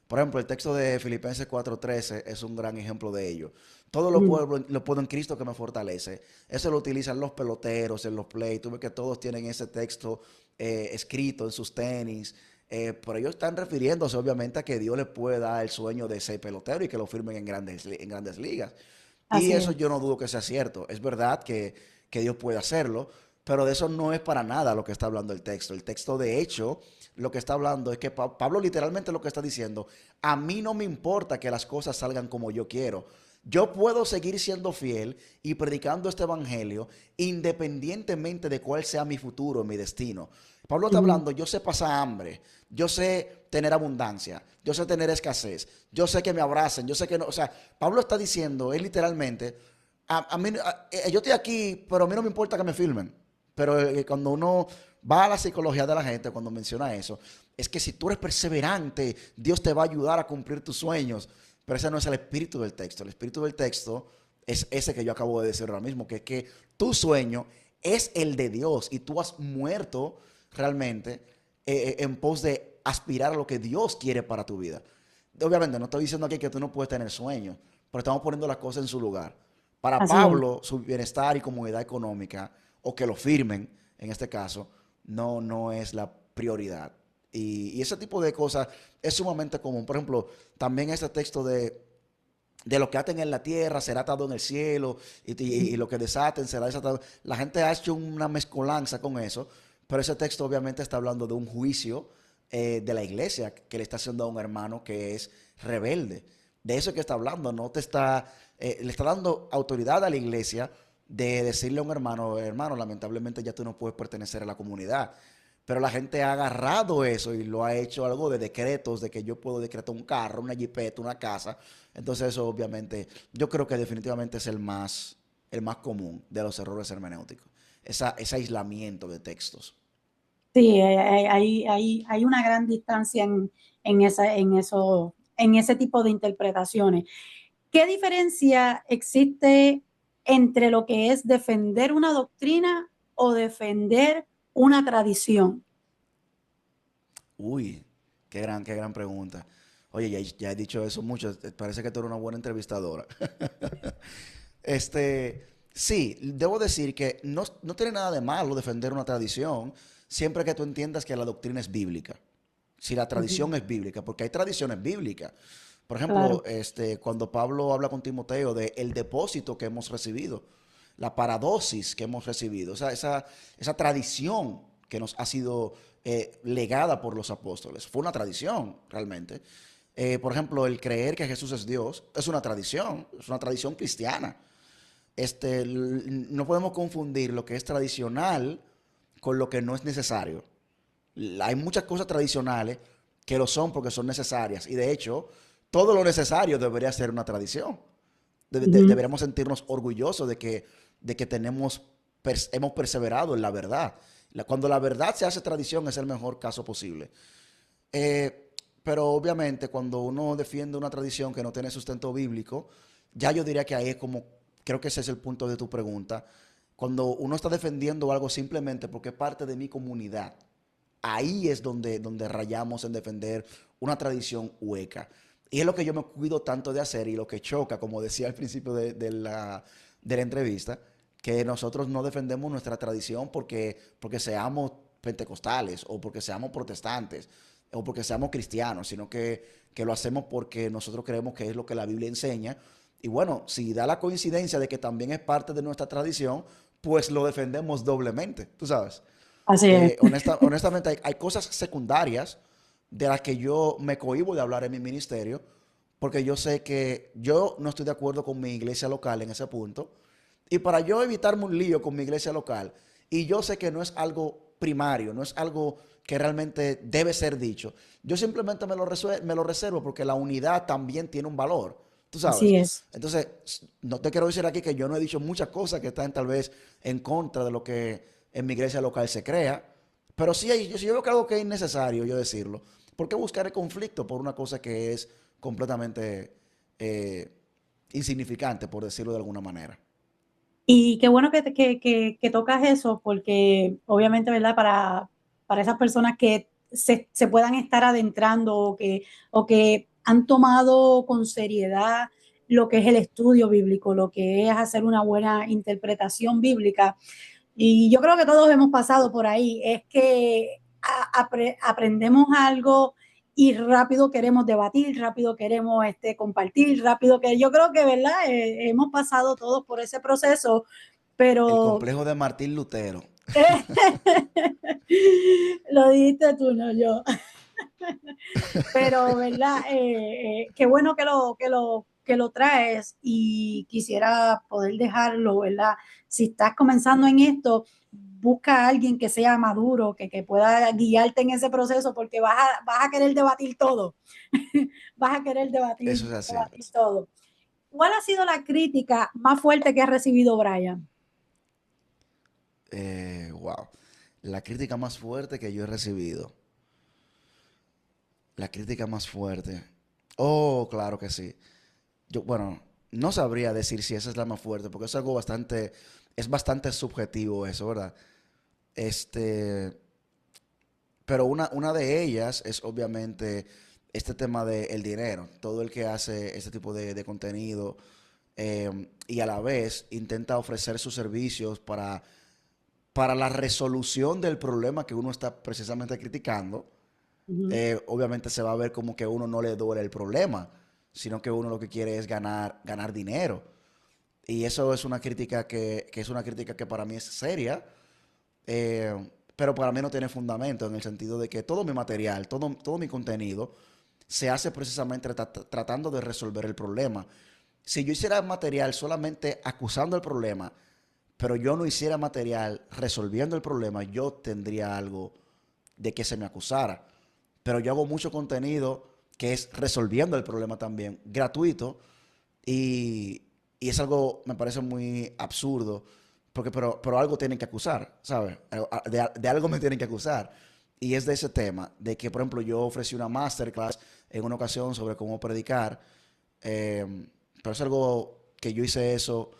Por ejemplo, el texto de Filipenses 4:13 es un gran ejemplo de ello. Todo Mm, lo puedo en Cristo que me fortalece. Eso lo utilizan los peloteros en los play. Tú ves que todos tienen ese texto escrito en sus tenis. Pero ellos están refiriéndose obviamente a que Dios les puede dar el sueño de ser pelotero y que lo firmen en grandes ligas. Y así eso es. yo no dudo que sea cierto. Es verdad que Dios puede hacerlo, pero de eso no es para nada lo que está hablando el texto. El texto, de hecho, lo que está hablando es que Pablo literalmente lo que está diciendo, a mí no me importa que las cosas salgan como yo quiero. Yo puedo seguir siendo fiel y predicando este evangelio independientemente de cuál sea mi futuro, mi destino. Pablo está Ujú. hablando, yo sé pasar hambre, yo sé tener abundancia, yo sé tener escasez, yo sé que me abracen, yo sé que no, o sea, Pablo está diciendo, él literalmente, yo estoy aquí, pero a mí no me importa que me filmen. Pero cuando uno va a la psicología de la gente, cuando menciona eso, es que si tú eres perseverante, Dios te va a ayudar a cumplir tus sueños. Pero ese no es el espíritu del texto. El espíritu del texto es ese que yo acabo de decir ahora mismo, que es que tu sueño es el de Dios y tú has muerto realmente en pos de aspirar a lo que Dios quiere para tu vida. Obviamente, no estoy diciendo aquí que tú no puedes tener sueños, pero estamos poniendo las cosas en su lugar. Para Así es. Pablo, su bienestar y comodidad económica, o que lo firmen, en este caso, no es la prioridad. Y ese tipo de cosas es sumamente común. Por ejemplo, también este texto de lo que aten en la tierra será atado en el cielo y lo que desaten será desatado. La gente ha hecho una mezcolanza con eso, pero ese texto obviamente está hablando de un juicio de la iglesia que le está haciendo a un hermano que es rebelde. De eso que está hablando, no te está, le está dando autoridad a la iglesia de decirle a un hermano, hermano, lamentablemente ya tú no puedes pertenecer a la comunidad. Pero la gente ha agarrado eso y lo ha hecho algo de decretos, de que yo puedo decretar un carro, una jipeta, una casa. Entonces eso obviamente, yo creo que definitivamente es el más común de los errores hermenéuticos. Ese aislamiento de textos. Sí, hay una gran distancia en ese tipo de interpretaciones. ¿Qué diferencia existe entre lo que es defender una doctrina o defender una tradición? Uy, qué gran pregunta. Oye, ya he dicho eso mucho. Parece que tú eres una buena entrevistadora. Sí, debo decir que no tiene nada de malo defender una tradición siempre que tú entiendas que la doctrina es bíblica. Si la Ujú. tradición es bíblica, porque hay tradiciones bíblicas. Por ejemplo, Claro, cuando Pablo habla con Timoteo de el depósito que hemos recibido, la paradosis que hemos recibido, esa tradición que nos ha sido legada por los apóstoles. Fue una tradición, realmente. Por ejemplo, el creer que Jesús es Dios es una tradición cristiana. No podemos confundir lo que es tradicional con lo que no es necesario. Hay muchas cosas tradicionales que lo son porque son necesarias. Y de hecho, todo lo necesario debería ser una tradición. ujú, Deberíamos sentirnos orgullosos de que hemos perseverado en la verdad. Cuando la verdad se hace tradición es el mejor caso posible. Pero obviamente cuando uno defiende una tradición que no tiene sustento bíblico, ya yo diría que ahí es como, creo que ese es el punto de tu pregunta, cuando uno está defendiendo algo simplemente porque es parte de mi comunidad, ahí es donde rayamos en defender una tradición hueca. Y es lo que yo me cuido tanto de hacer y lo que choca, como decía al principio de la entrevista, que nosotros no defendemos nuestra tradición porque seamos pentecostales o porque seamos protestantes o porque seamos cristianos, sino que lo hacemos porque nosotros creemos que es lo que la Biblia enseña. Y bueno, si da la coincidencia de que también es parte de nuestra tradición, pues lo defendemos doblemente, tú sabes. así es. Honestamente, hay cosas secundarias de las que yo me cohíbo de hablar en mi ministerio, porque yo sé que yo no estoy de acuerdo con mi iglesia local en ese punto. Y para yo evitarme un lío con mi iglesia local, y yo sé que no es algo primario, no es algo que realmente debe ser dicho, yo simplemente me lo reservo porque la unidad también tiene un valor, tú sabes. Así es. Entonces, no te quiero decir aquí que yo no he dicho muchas cosas que están tal vez en contra de lo que en mi iglesia local se crea, pero sí, si yo veo que algo que es innecesario yo decirlo, ¿por qué buscar el conflicto por una cosa que es completamente insignificante, por decirlo de alguna manera? Y qué bueno que tocas eso, porque obviamente, ¿verdad? Para esas personas que se puedan estar adentrando o que han tomado con seriedad lo que es el estudio bíblico, lo que es hacer una buena interpretación bíblica. Y yo creo que todos hemos pasado por ahí, es que aprendemos algo y rápido queremos debatir, rápido queremos compartir, rápido que yo creo que, ¿verdad? Hemos pasado todos por ese proceso, El pero complejo de Martín Lutero. lo dijiste tú, no yo. Pero, ¿verdad? Qué bueno que lo traes y quisiera poder dejarlo, ¿verdad? Si estás comenzando en esto, busca a alguien que sea maduro, que pueda guiarte en ese proceso, porque vas a querer debatir todo. Vas a querer Eso es así. debatir todo. ¿Cuál ha sido la crítica más fuerte que ha recibido Brian? Wow. La crítica más fuerte que yo he recibido. La crítica más fuerte. Oh, claro que sí. Yo, bueno, no sabría decir si esa es la más fuerte, porque es algo bastante, es bastante subjetivo eso, ¿verdad? Este, pero una de ellas es obviamente este tema del dinero. Todo el que hace este tipo de contenido y a la vez intenta ofrecer sus servicios para la resolución del problema que uno está precisamente criticando, Ujú. obviamente se va a ver como que a uno no le duele el problema, sino que uno lo que quiere es ganar dinero. Y eso es una crítica que es una crítica que para mí es seria, pero para mí no tiene fundamento en el sentido de que todo mi material, todo mi contenido se hace precisamente tratando de resolver el problema. Si yo hiciera material solamente acusando el problema, pero yo no hiciera material resolviendo el problema, yo tendría algo de que se me acusara. Pero yo hago mucho contenido que es resolviendo el problema también, gratuito, y, y es algo, me parece muy absurdo, porque pero algo tienen que acusar, ¿sabes? De algo me tienen que acusar. Y es de ese tema, de que, por ejemplo, yo ofrecí una masterclass en una ocasión sobre cómo predicar, pero es algo que yo hice eso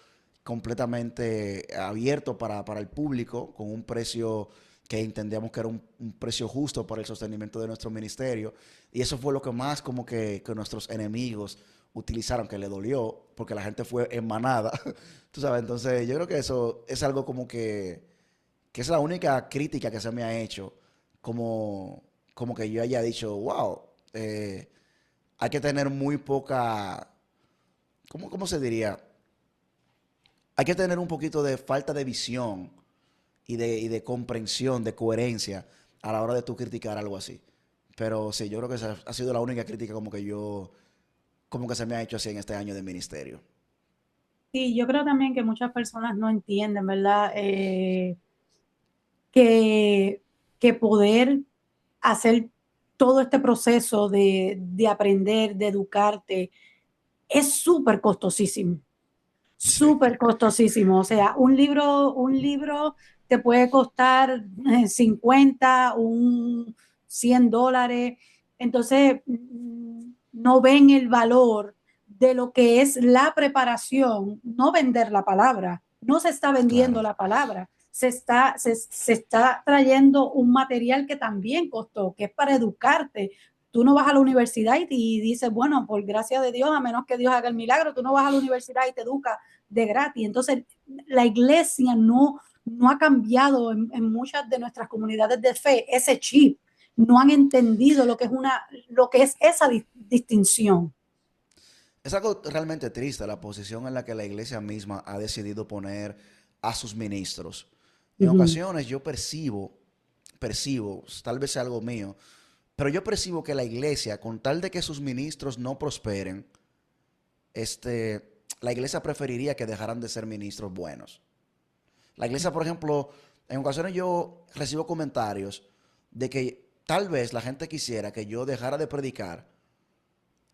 completamente abierto para el público, con un precio que entendíamos que era un precio justo para el sostenimiento de nuestro ministerio. Y eso fue lo que más como que nuestros enemigos utilizaron, que le dolió, porque la gente fue en manada. Tú sabes, entonces yo creo que eso es algo como que es la única crítica que se me ha hecho, como que yo haya dicho, wow, hay que tener muy poca, ¿cómo se diría? Hay que tener un poquito de falta de visión y de comprensión, de coherencia a la hora de tú criticar algo así. Pero sí, yo creo que esa ha sido la única crítica como que se me ha hecho así en este año de ministerio. Sí, yo creo también que muchas personas no entienden, ¿verdad? Que, que poder hacer todo este proceso de aprender, de educarte, es Sí, súper costosísimo. O sea, un libro te puede costar 50, $100. Entonces, no ven el valor de lo que es la preparación, no vender la palabra, no se está vendiendo claro. la palabra, se está trayendo un material que también costó, que es para educarte. Tú no vas a la universidad y dices, bueno, por gracia de Dios, a menos que Dios haga el milagro, tú no vas a la universidad y te educas de gratis. Entonces, la iglesia no ha cambiado en muchas de nuestras comunidades de fe ese chip. No han entendido lo que es esa distinción. Es algo realmente triste la posición en la que la iglesia misma ha decidido poner a sus ministros. En Uh -huh. ocasiones yo percibo, tal vez sea algo mío, pero yo percibo que la iglesia, con tal de que sus ministros no prosperen, la iglesia preferiría que dejaran de ser ministros buenos. La iglesia, por ejemplo, en ocasiones yo recibo comentarios de que tal vez la gente quisiera que yo dejara de predicar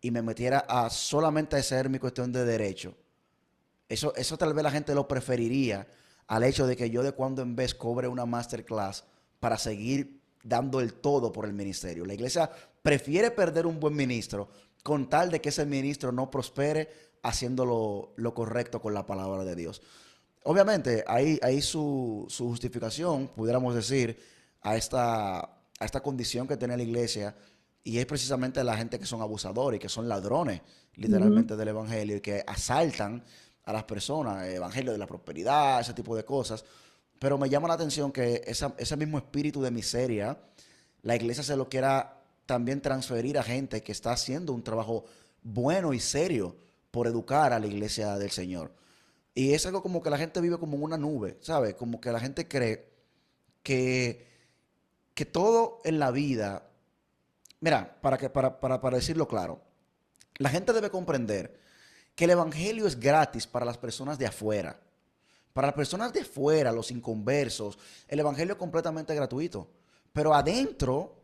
y me metiera a solamente hacer mi cuestión de derecho. Eso tal vez la gente lo preferiría al hecho de que yo de cuando en vez cobre una masterclass para seguir dando el todo por el ministerio. La iglesia prefiere perder un buen ministro con tal de que ese ministro no prospere haciendo lo correcto con la palabra de Dios. obviamente, hay su justificación, pudiéramos decir, a esta condición que tiene la iglesia, y es precisamente la gente que son abusadores y que son ladrones, Ujú. literalmente, del evangelio, y que asaltan a las personas, evangelio de la prosperidad, ese tipo de cosas. Pero me llama la atención que ese mismo espíritu de miseria, la iglesia se lo quiera también transferir a gente que está haciendo un trabajo bueno y serio por educar a la iglesia del Señor. Y es algo como que la gente vive como en una nube, ¿sabes? Como que la gente cree que, que todo en la vida, mira, para decirlo claro, la gente debe comprender que el evangelio es gratis para las personas de afuera. Para las personas de fuera, los inconversos, el evangelio es completamente gratuito. Pero adentro,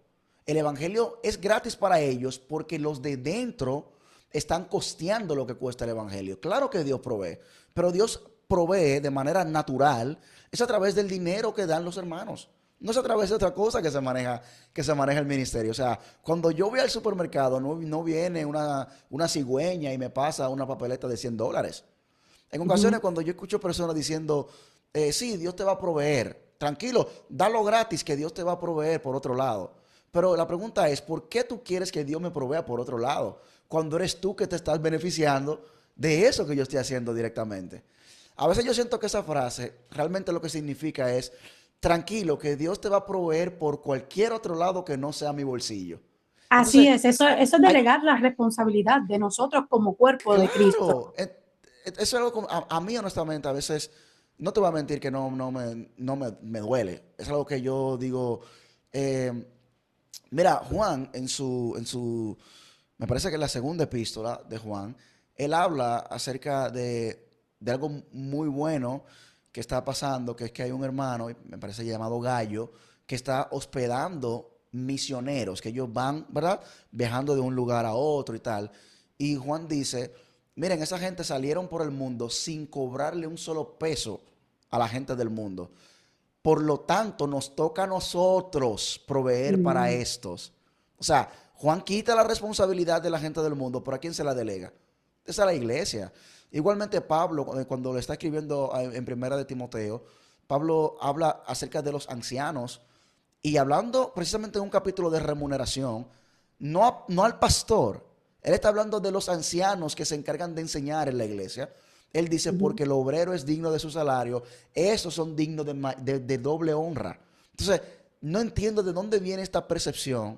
el evangelio es gratis para ellos porque los de dentro están costeando lo que cuesta el evangelio. Claro que Dios provee, pero Dios provee de manera natural, es a través del dinero que dan los hermanos. No es a través de otra cosa que se maneja el ministerio. O sea, cuando yo voy al supermercado, no viene una cigüeña y me pasa una papeleta de $100. En ocasiones, Ujú. cuando yo escucho personas diciendo, sí, Dios te va a proveer, tranquilo, dalo gratis que Dios te va a proveer por otro lado. Pero la pregunta es, ¿por qué tú quieres que Dios me provea por otro lado? Cuando eres tú que te estás beneficiando de eso que yo estoy haciendo directamente. A veces yo siento que esa frase realmente lo que significa es, tranquilo, que Dios te va a proveer por cualquier otro lado que no sea mi bolsillo. Así Entonces, es, eso es hay, delegar la responsabilidad de nosotros como cuerpo de Cristo. claro, eso es algo como, a mí honestamente a veces, no te voy a mentir que no me duele. Es algo que yo digo, eh, mira, Juan me parece que en la segunda epístola de Juan, él habla acerca de algo muy bueno que está pasando, que es que hay un hermano, me parece llamado Gallo, que está hospedando misioneros, que ellos van, ¿verdad? Viajando de un lugar a otro y tal. Y Juan dice, miren, esa gente salieron por el mundo sin cobrarle un solo peso a la gente del mundo. Por lo tanto, nos toca a nosotros proveer para Mm. estos. O sea, Juan quita la responsabilidad de la gente del mundo, ¿pero a quién se la delega? Es a la iglesia. Igualmente Pablo, cuando le está escribiendo en Primera de Timoteo, Pablo habla acerca de los ancianos y hablando precisamente de un capítulo de remuneración, no al pastor, él está hablando de los ancianos que se encargan de enseñar en la iglesia. Él dice, Ujú. porque el obrero es digno de su salario, esos son dignos de doble honra. Entonces, no entiendo de dónde viene esta percepción.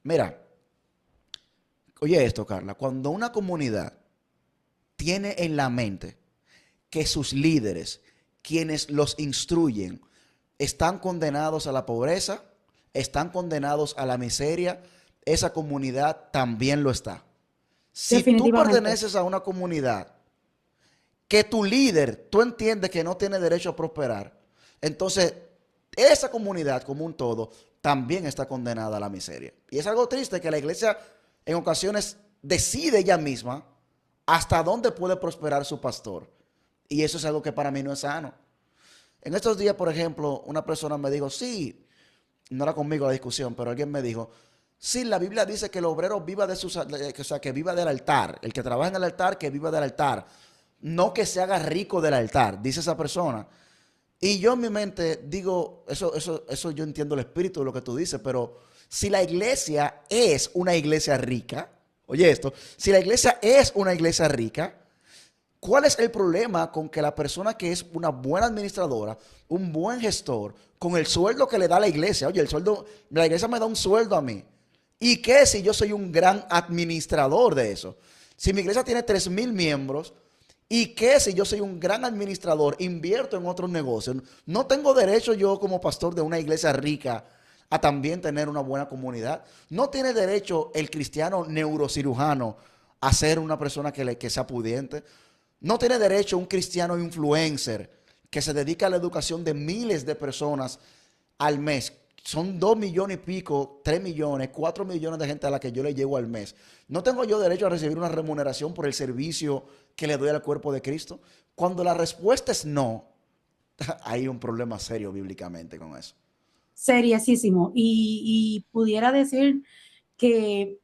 Mira, oye esto, Carla, cuando una comunidad tiene en la mente que sus líderes, quienes los instruyen, están condenados a la pobreza, están condenados a la miseria, esa comunidad también lo está. Si tú Definitivamente. perteneces a una comunidad que tu líder, tú entiendes que no tiene derecho a prosperar, entonces esa comunidad como un todo también está condenada a la miseria. Y es algo triste que la iglesia en ocasiones decide ella misma hasta dónde puede prosperar su pastor. Y eso es algo que para mí no es sano. En estos días, por ejemplo, una persona me dijo, sí, no era conmigo la discusión, pero alguien me dijo, sí, la Biblia dice que el obrero viva o sea, que viva del altar, el que trabaja en el altar, que viva del altar, no que se haga rico del altar, dice esa persona. Y yo en mi mente digo, eso yo entiendo el espíritu de lo que tú dices, pero si la iglesia es una iglesia rica, oye esto, si la iglesia es una iglesia rica, ¿cuál es el problema con que la persona que es una buena administradora, un buen gestor, con el sueldo que le da la iglesia, oye, el sueldo, la iglesia me da un sueldo a mí, ¿y qué si yo soy un gran administrador de eso? Si mi iglesia tiene 3,000 miembros, ¿y qué si yo soy un gran administrador, invierto en otros negocios? ¿No tengo derecho yo como pastor de una iglesia rica a también tener una buena comunidad? ¿No tiene derecho el cristiano neurocirujano a ser una persona que sea pudiente? ¿No tiene derecho un cristiano influencer que se dedica a la educación de miles de personas al mes? Son 2 millones y pico, 3 millones, 4 millones de gente a la que yo le llevo al mes. ¿No tengo yo derecho a recibir una remuneración por el servicio que le doy al cuerpo de Cristo? Cuando la respuesta es no, hay un problema serio bíblicamente con eso. Seriosísimo. Y pudiera decir que,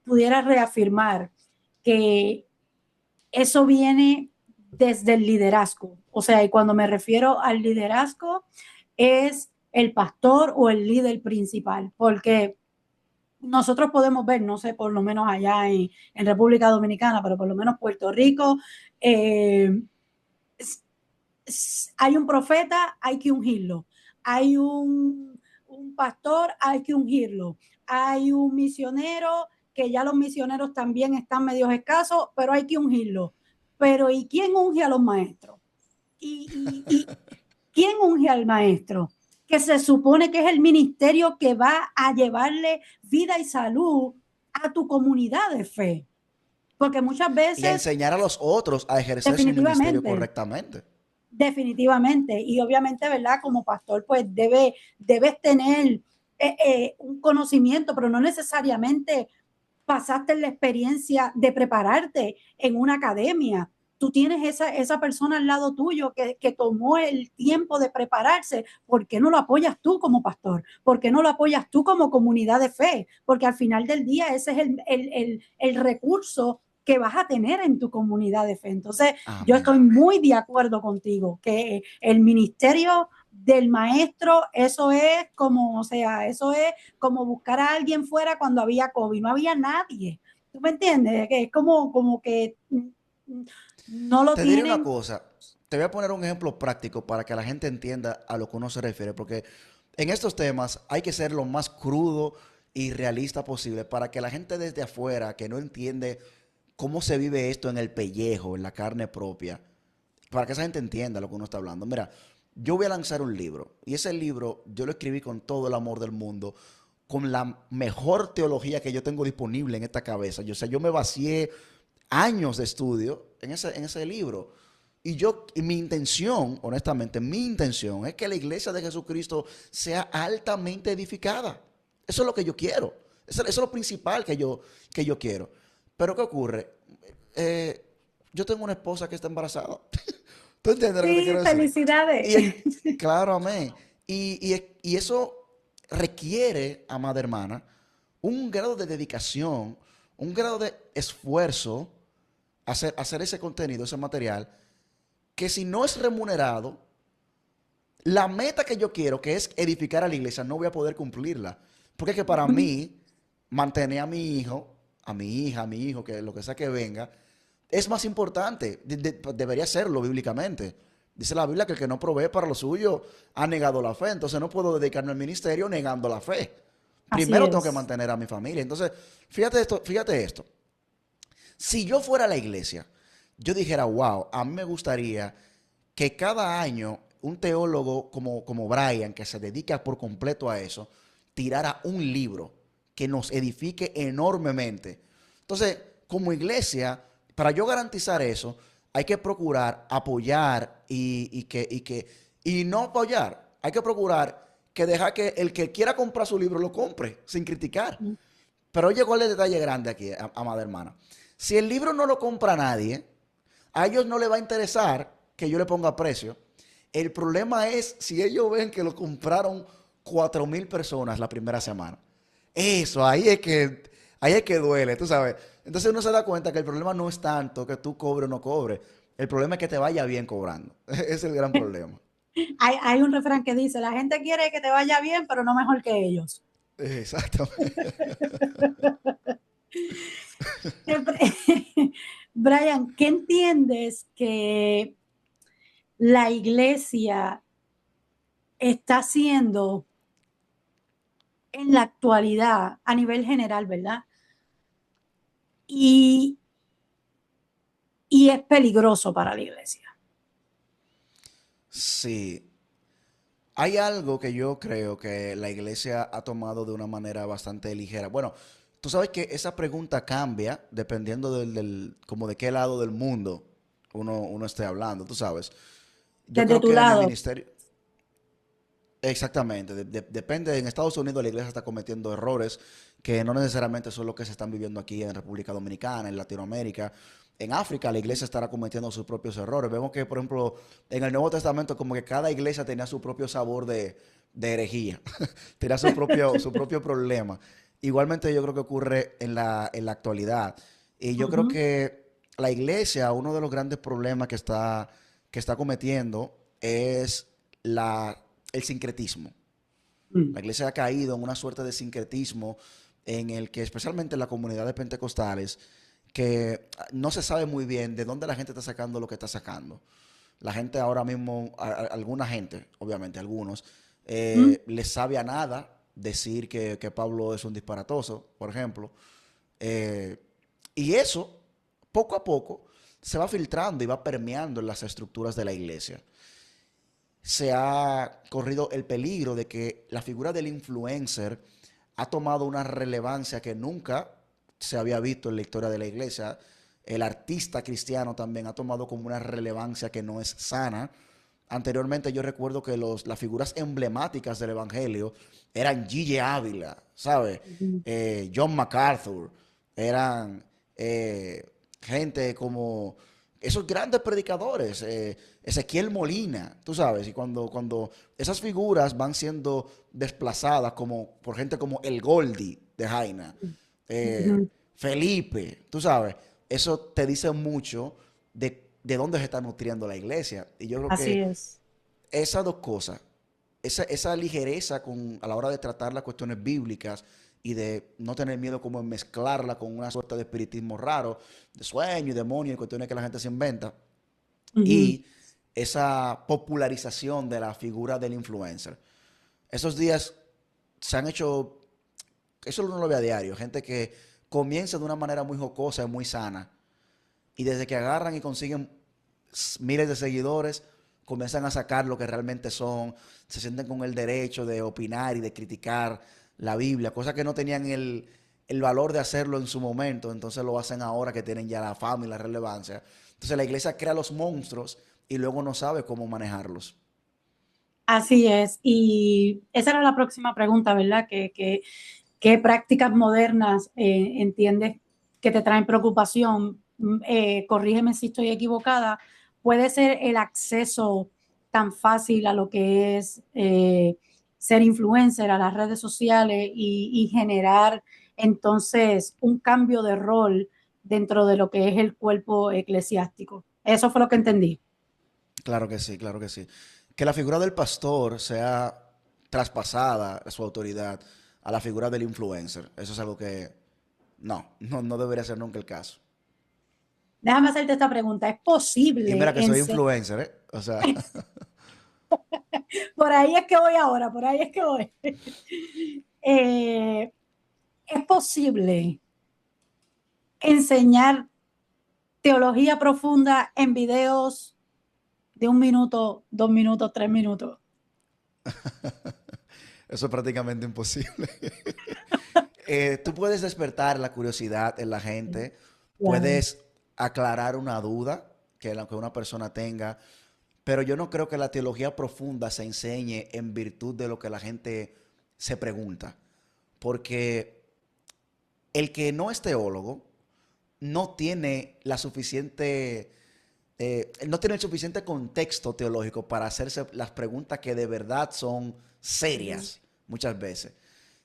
pudiera reafirmar que eso viene desde el liderazgo. O sea, y cuando me refiero al liderazgo, es el pastor o el líder principal, porque nosotros podemos ver, no sé, por lo menos allá en República Dominicana, pero por lo menos Puerto Rico, eh, hay un profeta, hay que ungirlo. Hay un pastor, hay que ungirlo. Hay un misionero, que ya los misioneros también están medio escasos, pero hay que ungirlo. Pero ¿y quién unge a los maestros? ¿Y quién unge al maestro? Que se supone que es el ministerio que va a llevarle vida y salud a tu comunidad de fe. Porque muchas Y a veces, enseñar a los otros a ejercer su ministerio definitivamente, correctamente. definitivamente. Y obviamente, ¿verdad? Como pastor, pues debes tener un conocimiento, pero no necesariamente pasaste la experiencia de prepararte en una academia. Tú tienes esa persona al lado tuyo que tomó el tiempo de prepararse. ¿Por qué no lo apoyas tú como pastor? ¿Por qué no lo apoyas tú como comunidad de fe? Porque al final del día ese es el recurso que vas a tener en tu comunidad de fe. Entonces, yo estoy Amén. muy de acuerdo contigo que el ministerio del maestro, eso es como, o sea, eso es como buscar a alguien fuera cuando había COVID, no había nadie. ¿Tú me entiendes? Que es como que no lo Te diré una tienen. cosa, te voy a poner un ejemplo práctico para que la gente entienda a lo que uno se refiere, porque en estos temas hay que ser lo más crudo y realista posible para que la gente desde afuera que no entiende cómo se vive esto en el pellejo, en la carne propia, para que esa gente entienda lo que uno está hablando. Mira, yo voy a lanzar un libro y ese libro yo lo escribí con todo el amor del mundo, con la mejor teología que yo tengo disponible en esta cabeza. Yo, o sea, yo me vacié años de estudio en ese libro. Y mi intención, honestamente, mi intención es que la iglesia de Jesucristo sea altamente edificada. Eso es lo que yo quiero. Eso es lo principal que yo quiero. Pero ¿qué ocurre? Eh, yo tengo una esposa que está embarazada. ¿Tú entiendes lo que te Sí, quiero decir? felicidades. Claro, amén. Y eso requiere, amada hermana, un grado de dedicación, un grado de esfuerzo, hacer ese contenido, ese material, que si no es remunerado, la meta que yo quiero, que es edificar a la iglesia, no voy a poder cumplirla. Porque es que para mí, mantener a mi hijo, a mi hija, a mi hijo, que lo que sea que venga, es más importante. Debería serlo bíblicamente. Dice la Biblia que el que no provee para lo suyo ha negado la fe. Entonces no puedo dedicarme al ministerio negando la fe. Así Primero tengo que es. mantener a mi familia. Entonces, fíjate esto, fíjate esto. Si yo fuera a la iglesia, yo dijera, wow, a mí me gustaría que cada año un teólogo como Brian, que se dedica por completo a eso, tirara un libro que nos edifique enormemente. Entonces, como iglesia, para yo garantizar eso, hay que procurar apoyar y no apoyar, hay que procurar que dejar que el que quiera comprar su libro lo compre sin criticar. Pero llegó el detalle grande aquí, amada hermana. Si el libro no lo compra nadie, a ellos no les va a interesar que yo le ponga precio. El problema es si ellos ven que lo compraron 4,000 personas la primera semana. Eso, ahí es que duele, tú sabes. Entonces uno se da cuenta que el problema no es tanto que tú cobres o no cobres. El problema es que te vaya bien cobrando. Ese es el gran problema. Hay un refrán que dice, la gente quiere que te vaya bien, pero no mejor que ellos. Exactamente. Brian, ¿qué entiendes que la iglesia está haciendo en la actualidad a nivel general, ¿verdad? Y, y es peligroso para la iglesia. Sí, hay algo que yo creo que la iglesia ha tomado de una manera bastante ligera. Bueno, tú sabes que esa pregunta cambia dependiendo como de qué lado del mundo uno esté hablando, tú sabes. Yo Desde creo tu que en el lado. ministerio, exactamente, depende, en Estados Unidos la iglesia está cometiendo errores que no necesariamente son los que se están viviendo aquí en República Dominicana, en Latinoamérica. En África la iglesia estará cometiendo sus propios errores. Vemos que, por ejemplo, en el Nuevo Testamento como que cada iglesia tenía su propio sabor de herejía, tenía su propio problema. Igualmente yo creo que ocurre en la actualidad. Y yo creo Ujú. que la iglesia, uno de los grandes problemas que está cometiendo es el sincretismo. Mm. La iglesia ha caído en una suerte de sincretismo en el que, especialmente en la comunidad de pentecostales, que no se sabe muy bien de dónde la gente está sacando lo que está sacando. La gente ahora mismo, alguna gente, obviamente algunos, Mm. les sabe a nada decir que Pablo es un disparatoso, por ejemplo. Eh, y eso, poco a poco, se va filtrando y va permeando en las estructuras de la iglesia. Se ha corrido el peligro de que la figura del influencer ha tomado una relevancia que nunca se había visto en la historia de la iglesia. El artista cristiano también ha tomado como una relevancia que no es sana. Anteriormente yo recuerdo que las figuras emblemáticas del Evangelio eran Gigi Ávila, ¿sabes? Ujú. John MacArthur, eran gente como esos grandes predicadores, Ezequiel Molina, tú sabes, y cuando esas figuras van siendo desplazadas como, por gente como el Goldi de Jaina, Ujú. Felipe, tú sabes, eso te dice mucho de dónde se está nutriendo la iglesia. Y yo creo Así que es. esas dos cosas, esa ligereza a la hora de tratar las cuestiones bíblicas y de no tener miedo como en mezclarla con una suerte de espiritismo raro, de sueño y demonio y cuestiones que la gente se inventa, Ujú. y esa popularización de la figura del influencer. Esos días se han hecho, eso uno lo ve a diario, gente que comienza de una manera muy jocosa y muy sana, y desde que agarran y consiguen miles de seguidores, comienzan a sacar lo que realmente son, se sienten con el derecho de opinar y de criticar la Biblia, cosas que no tenían el valor de hacerlo en su momento, entonces lo hacen ahora que tienen ya la fama y la relevancia. Entonces la iglesia crea los monstruos y luego no sabe cómo manejarlos. Así es. Y esa era la próxima pregunta, ¿verdad? ¿Qué prácticas modernas entiendes que te traen preocupación? Corrígeme si estoy equivocada. ¿Puede ser el acceso tan fácil a lo que es ser influencer, a las redes sociales y generar entonces un cambio de rol dentro de lo que es el cuerpo eclesiástico? Eso fue lo que entendí. Claro que sí, claro que sí. Que la figura del pastor sea traspasada su autoridad a la figura del influencer. Eso es algo que no debería ser nunca el caso. Déjame hacerte esta pregunta. ¿Es Y posible mira que soy influencer, ¿eh? O sea, Por ahí es que voy ahora, por ahí es que voy. Eh, es posible enseñar teología profunda en videos de 1 minuto, 2 minutos, 3 minutos. eso es prácticamente imposible. Tú puedes despertar la curiosidad en la gente, Claro. puedes aclarar una duda que una persona tenga, pero yo no creo que la teología profunda se enseñe en virtud de lo que la gente se pregunta, porque el que no es teólogo no tiene la suficiente, no tiene el suficiente contexto teológico para hacerse las preguntas que de verdad son serias muchas veces.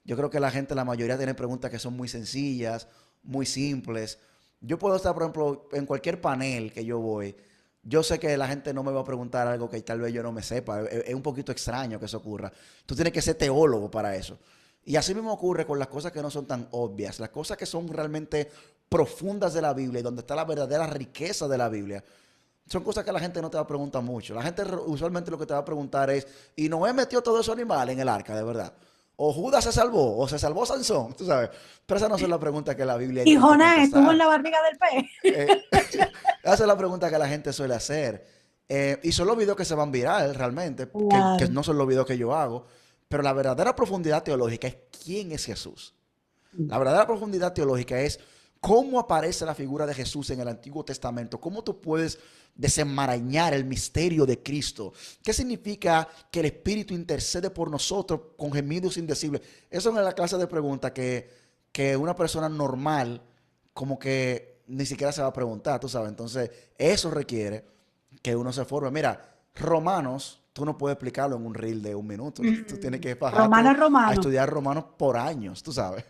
Yo creo que la gente, la mayoría tiene preguntas que son muy sencillas, muy simples. Yo puedo estar, por ejemplo, en cualquier panel que yo voy. Yo sé que la gente no me va a preguntar algo que tal vez yo no me sepa. Es un poquito extraño que eso ocurra. Tú tienes que ser teólogo para eso. Y así mismo ocurre con las cosas que no son tan obvias, las cosas que son realmente profundas de la Biblia y donde está la verdadera riqueza de la Biblia. Son cosas que la gente no te va a preguntar mucho. La gente usualmente lo que te va a preguntar es, ¿y Noé metió todos esos animales en el arca, de verdad? ¿O Judas se salvó? ¿O se salvó Sansón? Tú sabes. Pero esas no son las preguntas que la Biblia Y intenta Jonás estuvo en contestar. la barriga del pez. Eh, esa es la pregunta que la gente suele hacer. Y son los videos que se van viral realmente, que Claro. no son los videos que yo hago. Pero la verdadera profundidad teológica es quién es Jesús. La verdadera profundidad teológica es cómo aparece la figura de Jesús en el Antiguo Testamento, cómo tú puedes desenmarañar el misterio de Cristo. ¿Qué significa que el Espíritu intercede por nosotros con gemidos indecibles? Eso es la clase de pregunta que una persona normal como que ni siquiera se va a preguntar, tú sabes. Entonces, eso requiere que uno se forme. Mira, Romanos, tú no puedes explicarlo en un reel de 1 minuto. Tú tienes que Romano bajarte es a romano. estudiar Romanos por años, tú sabes.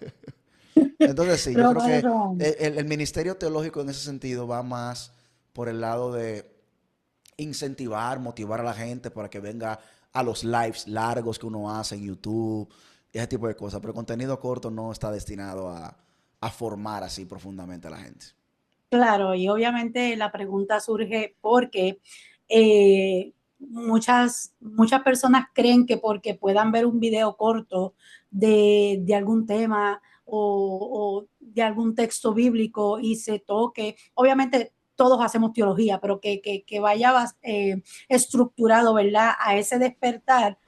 Entonces sí, yo Pero creo para que eso vamos. el ministerio teológico en ese sentido va más por el lado de incentivar, motivar a la gente para que venga a los lives largos que uno hace en YouTube y ese tipo de cosas. Pero el contenido corto no está destinado a formar así profundamente a la gente. Claro, y obviamente la pregunta surge porque muchas personas creen que porque puedan ver un video corto de algún tema o de algún texto bíblico y se toque, obviamente todos hacemos teología, pero que vaya estructurado, ¿verdad? A ese despertar,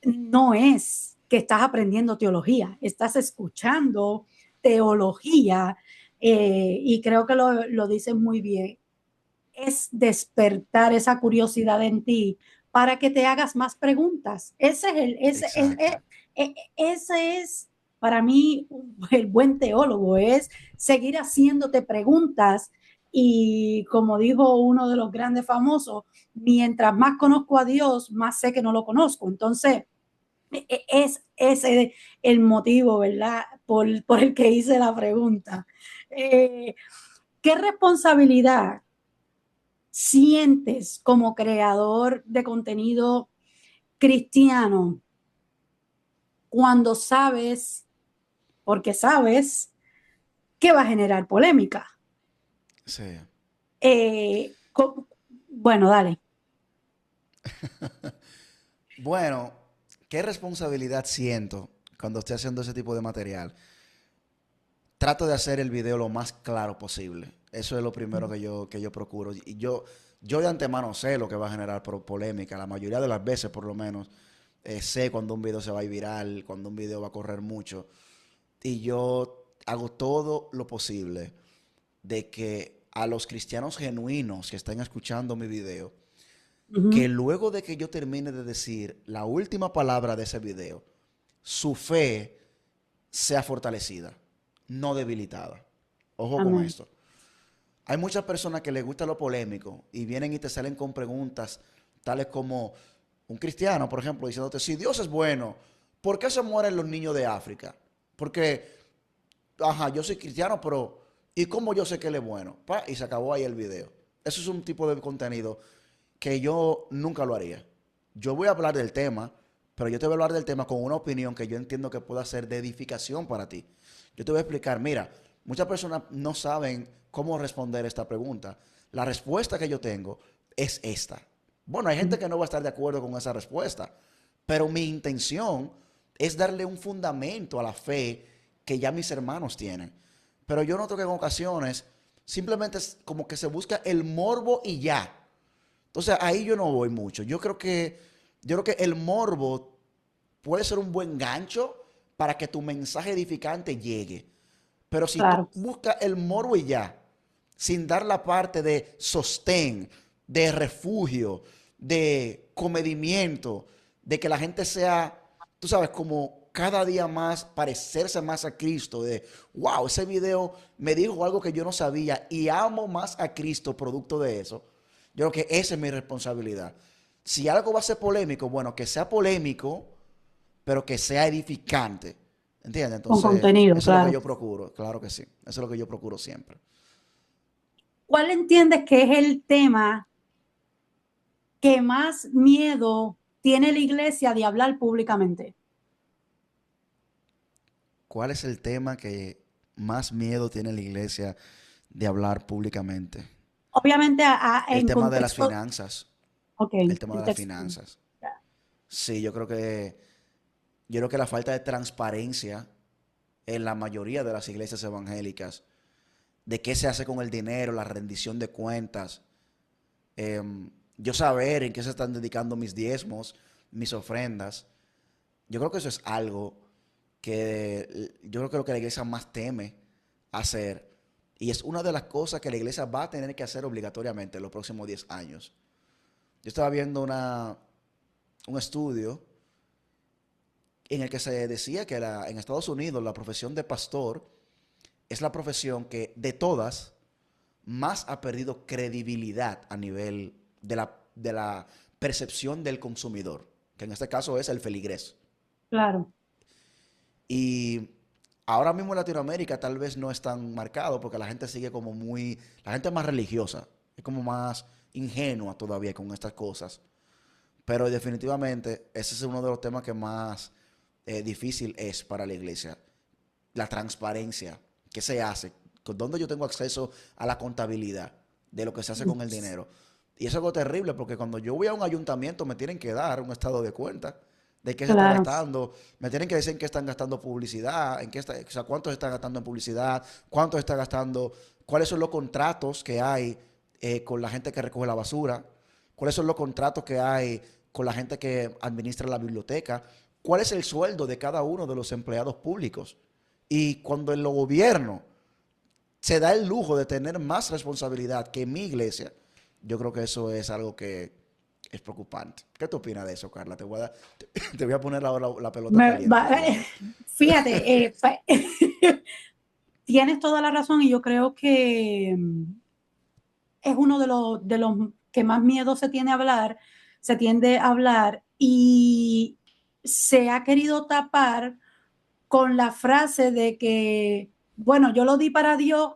no es que estás aprendiendo teología, estás escuchando teología, y creo que lo dices muy bien, es despertar esa curiosidad en ti para que te hagas más preguntas. Exacto. Ese es para mí el buen teólogo, es seguir haciéndote preguntas y como dijo uno de los grandes famosos, mientras más conozco a Dios, más sé que no lo conozco. Entonces, es ese el motivo, ¿verdad? Por el que hice la pregunta. Eh, ¿Qué responsabilidad sientes como creador de contenido cristiano cuando sabes, porque sabes, que va a generar polémica? Sí. Eh, bueno, dale. Bueno, ¿qué responsabilidad siento cuando estoy haciendo ese tipo de material? Trato de hacer el video lo más claro posible. Eso es lo primero que yo procuro. Y yo de antemano sé lo que va a generar polémica. La mayoría de las veces, por lo menos, sé cuando un video se va a ir viral, cuando un video va a correr mucho. Y yo hago todo lo posible de que a los cristianos genuinos que están escuchando mi video, Uh -huh. que luego de que yo termine de decir la última palabra de ese video, su fe sea fortalecida, no debilitada. Ojo con Amén. esto. Hay muchas personas que les gusta lo polémico y vienen y te salen con preguntas tales como un cristiano, por ejemplo, diciéndote, si Dios es bueno, ¿por qué se mueren los niños de África? Porque, ajá, yo soy cristiano, pero ¿y cómo yo sé que Él es bueno? Pa, y se acabó ahí el video. Eso es un tipo de contenido que yo nunca lo haría. Yo voy a hablar del tema, pero yo te voy a hablar del tema con una opinión que yo entiendo que pueda ser de edificación para ti. Yo te voy a explicar, mira, muchas personas no saben cómo responder esta pregunta. La respuesta que yo tengo es esta. Bueno, hay gente que no va a estar de acuerdo con esa respuesta, pero mi intención es darle un fundamento a la fe que ya mis hermanos tienen. Pero yo noto que en ocasiones simplemente es como que se busca el morbo y ya. Entonces ahí yo no voy mucho. Yo creo que el morbo puede ser un buen gancho para que tu mensaje edificante llegue. Pero si tú Claro. buscas el morbo y ya, sin dar la parte de sostén, de refugio, de comedimiento, de que la gente sea, tú sabes, como cada día más parecerse más a Cristo, de, wow, ese video me dijo algo que yo no sabía y amo más a Cristo producto de eso. Yo creo que esa es mi responsabilidad. Si algo va a ser polémico, bueno, que sea polémico, pero que sea edificante. ¿Entiendes? Con Entonces, contenido, eso es lo que claro. yo procuro, claro que sí. Eso es lo que yo procuro siempre. ¿Cuál entiendes que es el tema que más miedo tiene la iglesia de hablar públicamente? ¿Cuál es el tema que más miedo tiene la iglesia de hablar públicamente? Obviamente El en tema de las contexto, finanzas. ok, El tema de el las texto. finanzas. Sí, yo creo que la falta de transparencia en la mayoría de las iglesias evangélicas, de qué se hace con el dinero, la rendición de cuentas, yo saber en qué se están dedicando mis diezmos, mis ofrendas. Yo creo que eso es algo que yo creo que lo que la iglesia más teme hacer. Y es una de las cosas que la iglesia va a tener que hacer obligatoriamente en los próximos 10 años. Yo estaba viendo un estudio en el que se decía que en Estados Unidos la profesión de pastor es la profesión que de todas más ha perdido credibilidad a nivel de la percepción del consumidor, que en este caso es el feligrés. Claro. Y Ahora mismo en Latinoamérica tal vez no es tan marcado porque la gente es más religiosa, es como más ingenua todavía con estas cosas. Pero definitivamente ese es uno de los temas que más difícil es para la iglesia. La transparencia. ¿Qué se hace? ¿Dónde yo tengo acceso a la contabilidad de lo que se hace con el dinero? Y eso es algo terrible porque cuando yo voy a un ayuntamiento me tienen que dar un estado de cuenta de qué se está Claro. gastando, me tienen que decir en qué están gastando publicidad, o sea, cuánto se está gastando en publicidad, cuánto se está gastando, cuáles son los contratos que hay con la gente que recoge la basura, cuáles son los contratos que hay con la gente que administra la biblioteca, cuál es el sueldo de cada uno de los empleados públicos. Y cuando en los gobiernos se da el lujo de tener más responsabilidad que mi iglesia, yo creo que eso es algo que es preocupante. ¿Qué tú opinas de eso, Carla? Te voy a poner ahora la pelota Me caliente a va- ti ahora. Fíjate, tienes toda la razón y yo creo que es uno de los que más miedo se tiende a hablar y se ha querido tapar con la frase de que, bueno, yo lo di para Dios,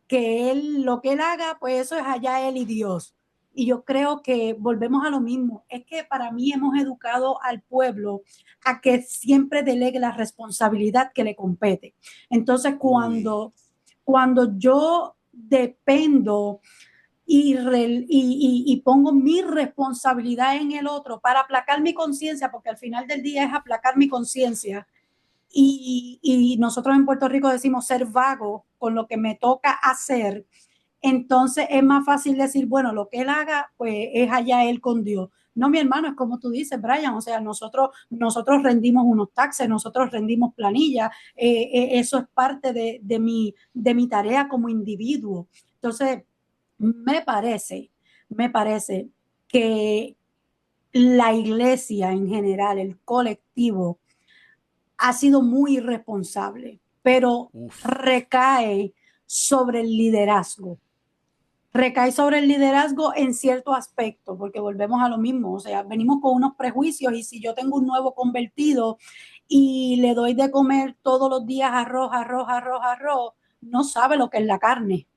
que él, lo que él haga, pues eso es allá él y Dios. Y yo creo que volvemos a lo mismo. Es que para mí hemos educado al pueblo a que siempre delegue la responsabilidad que le compete. Entonces, Uy, cuando yo dependo y pongo mi responsabilidad en el otro para aplacar mi conciencia, porque al final del día es aplacar mi conciencia, y nosotros en Puerto Rico decimos ser vago con lo que me toca hacer, entonces es más fácil decir, bueno, lo que él haga, pues es allá él con Dios. No, mi hermano, es como tú dices, Brian, o sea, nosotros rendimos unos taxes, nosotros rendimos planillas, eso es parte de mi tarea como individuo. Entonces, me parece, me parece que la iglesia en general, el colectivo, ha sido muy irresponsable, pero uf. recae sobre el liderazgo en cierto aspecto, porque volvemos a lo mismo, o sea, venimos con unos prejuicios y si yo tengo un nuevo convertido y le doy de comer todos los días arroz, arroz, arroz, arroz, no sabe lo que es la carne. ¿Y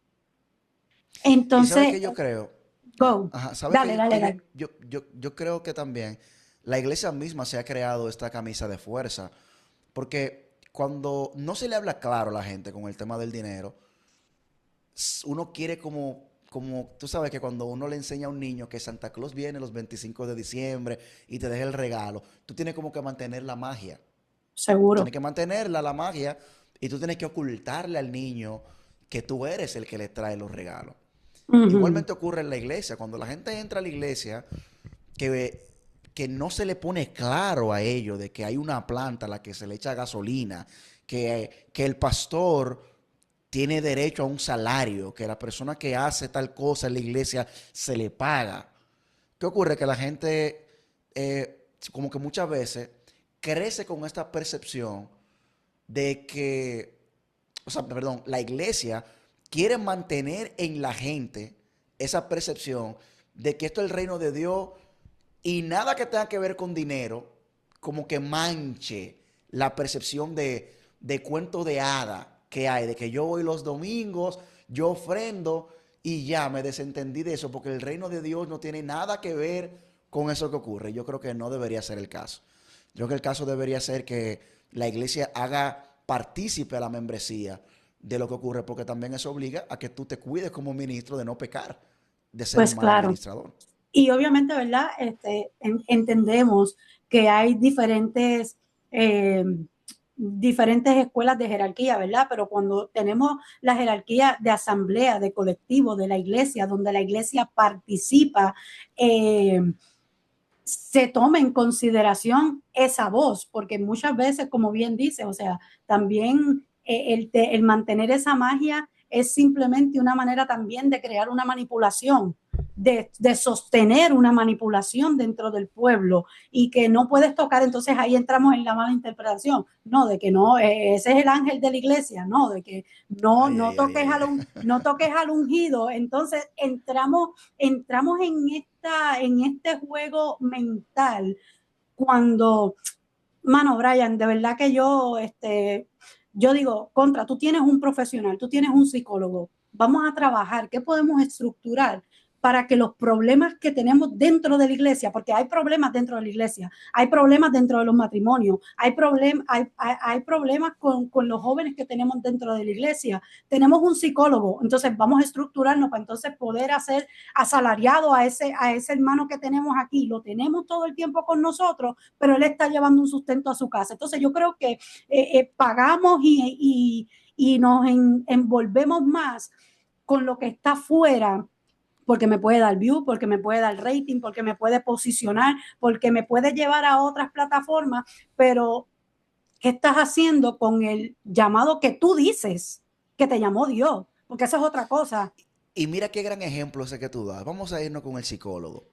sabes Entonces, qué yo creo? go, Ajá, ¿sabes dale, qué? dale, Que dale. yo creo que también la iglesia misma se ha creado esta camisa de fuerza, porque cuando no se le habla claro a la gente con el tema del dinero, uno quiere como, tú sabes que cuando uno le enseña a un niño que Santa Claus viene los 25 de diciembre y te deja el regalo, tú tienes como que mantener la magia. Tienes Seguro. que mantenerla, la magia, y tú tienes que ocultarle al niño que tú eres el que le trae los regalos. Uh -huh. Igualmente ocurre en la iglesia. Cuando la gente entra a la iglesia, que, que no se le pone claro a ello de que hay una planta a la que se le echa gasolina, que el pastor tiene derecho a un salario, que la persona que hace tal cosa en la iglesia se le paga. ¿Qué ocurre? Que la gente, como que muchas veces, crece con esta percepción de que, o sea, perdón, la iglesia quiere mantener en la gente esa percepción de que esto es el reino de Dios y nada que tenga que ver con dinero, como que manche la percepción de cuento de hada que hay, de que yo voy los domingos, yo ofrendo y ya me desentendí de eso, porque el reino de Dios no tiene nada que ver con eso que ocurre. Yo creo que no debería ser el caso. Yo creo que el caso debería ser que la iglesia haga partícipe a la membresía de lo que ocurre, porque también eso obliga a que tú te cuides como ministro de no pecar, de ser un Pues mal claro. administrador. Y obviamente, ¿verdad? Entendemos que hay diferentes escuelas de jerarquía, ¿verdad? Pero cuando tenemos la jerarquía de asamblea, de colectivo, de la iglesia, donde la iglesia participa, eh, se toma en consideración esa voz, porque muchas veces, como bien dice, o sea, también el mantener esa magia es simplemente una manera también de crear una manipulación, de sostener una manipulación dentro del pueblo y que no puedes tocar, entonces ahí entramos en la mala interpretación, no, de que no, ese es el ángel de la iglesia, no, de que Ay, ay, ay, ay, ay. no toques al ungido, entonces entramos en este juego mental cuando, mano, Brian, de verdad que yo, yo digo, contra, tú tienes un profesional, tú tienes un psicólogo, vamos a trabajar, ¿qué podemos estructurar para que los problemas que tenemos dentro de la iglesia, porque hay problemas dentro de la iglesia, hay problemas dentro de los matrimonios, hay problemas con los jóvenes que tenemos dentro de la iglesia, tenemos un psicólogo, entonces vamos a estructurarnos para entonces poder hacer asalariado a ese hermano que tenemos aquí, lo tenemos todo el tiempo con nosotros, pero él está llevando un sustento a su casa. Entonces yo creo que pagamos y nos envolvemos más con lo que está fuera, porque me puede dar view, porque me puede dar rating, porque me puede posicionar, porque me puede llevar a otras plataformas, pero ¿qué estás haciendo con el llamado que tú dices que te llamó Dios? Porque esa es otra cosa. Y mira qué gran ejemplo ese que tú das. Vamos a irnos con el psicólogo.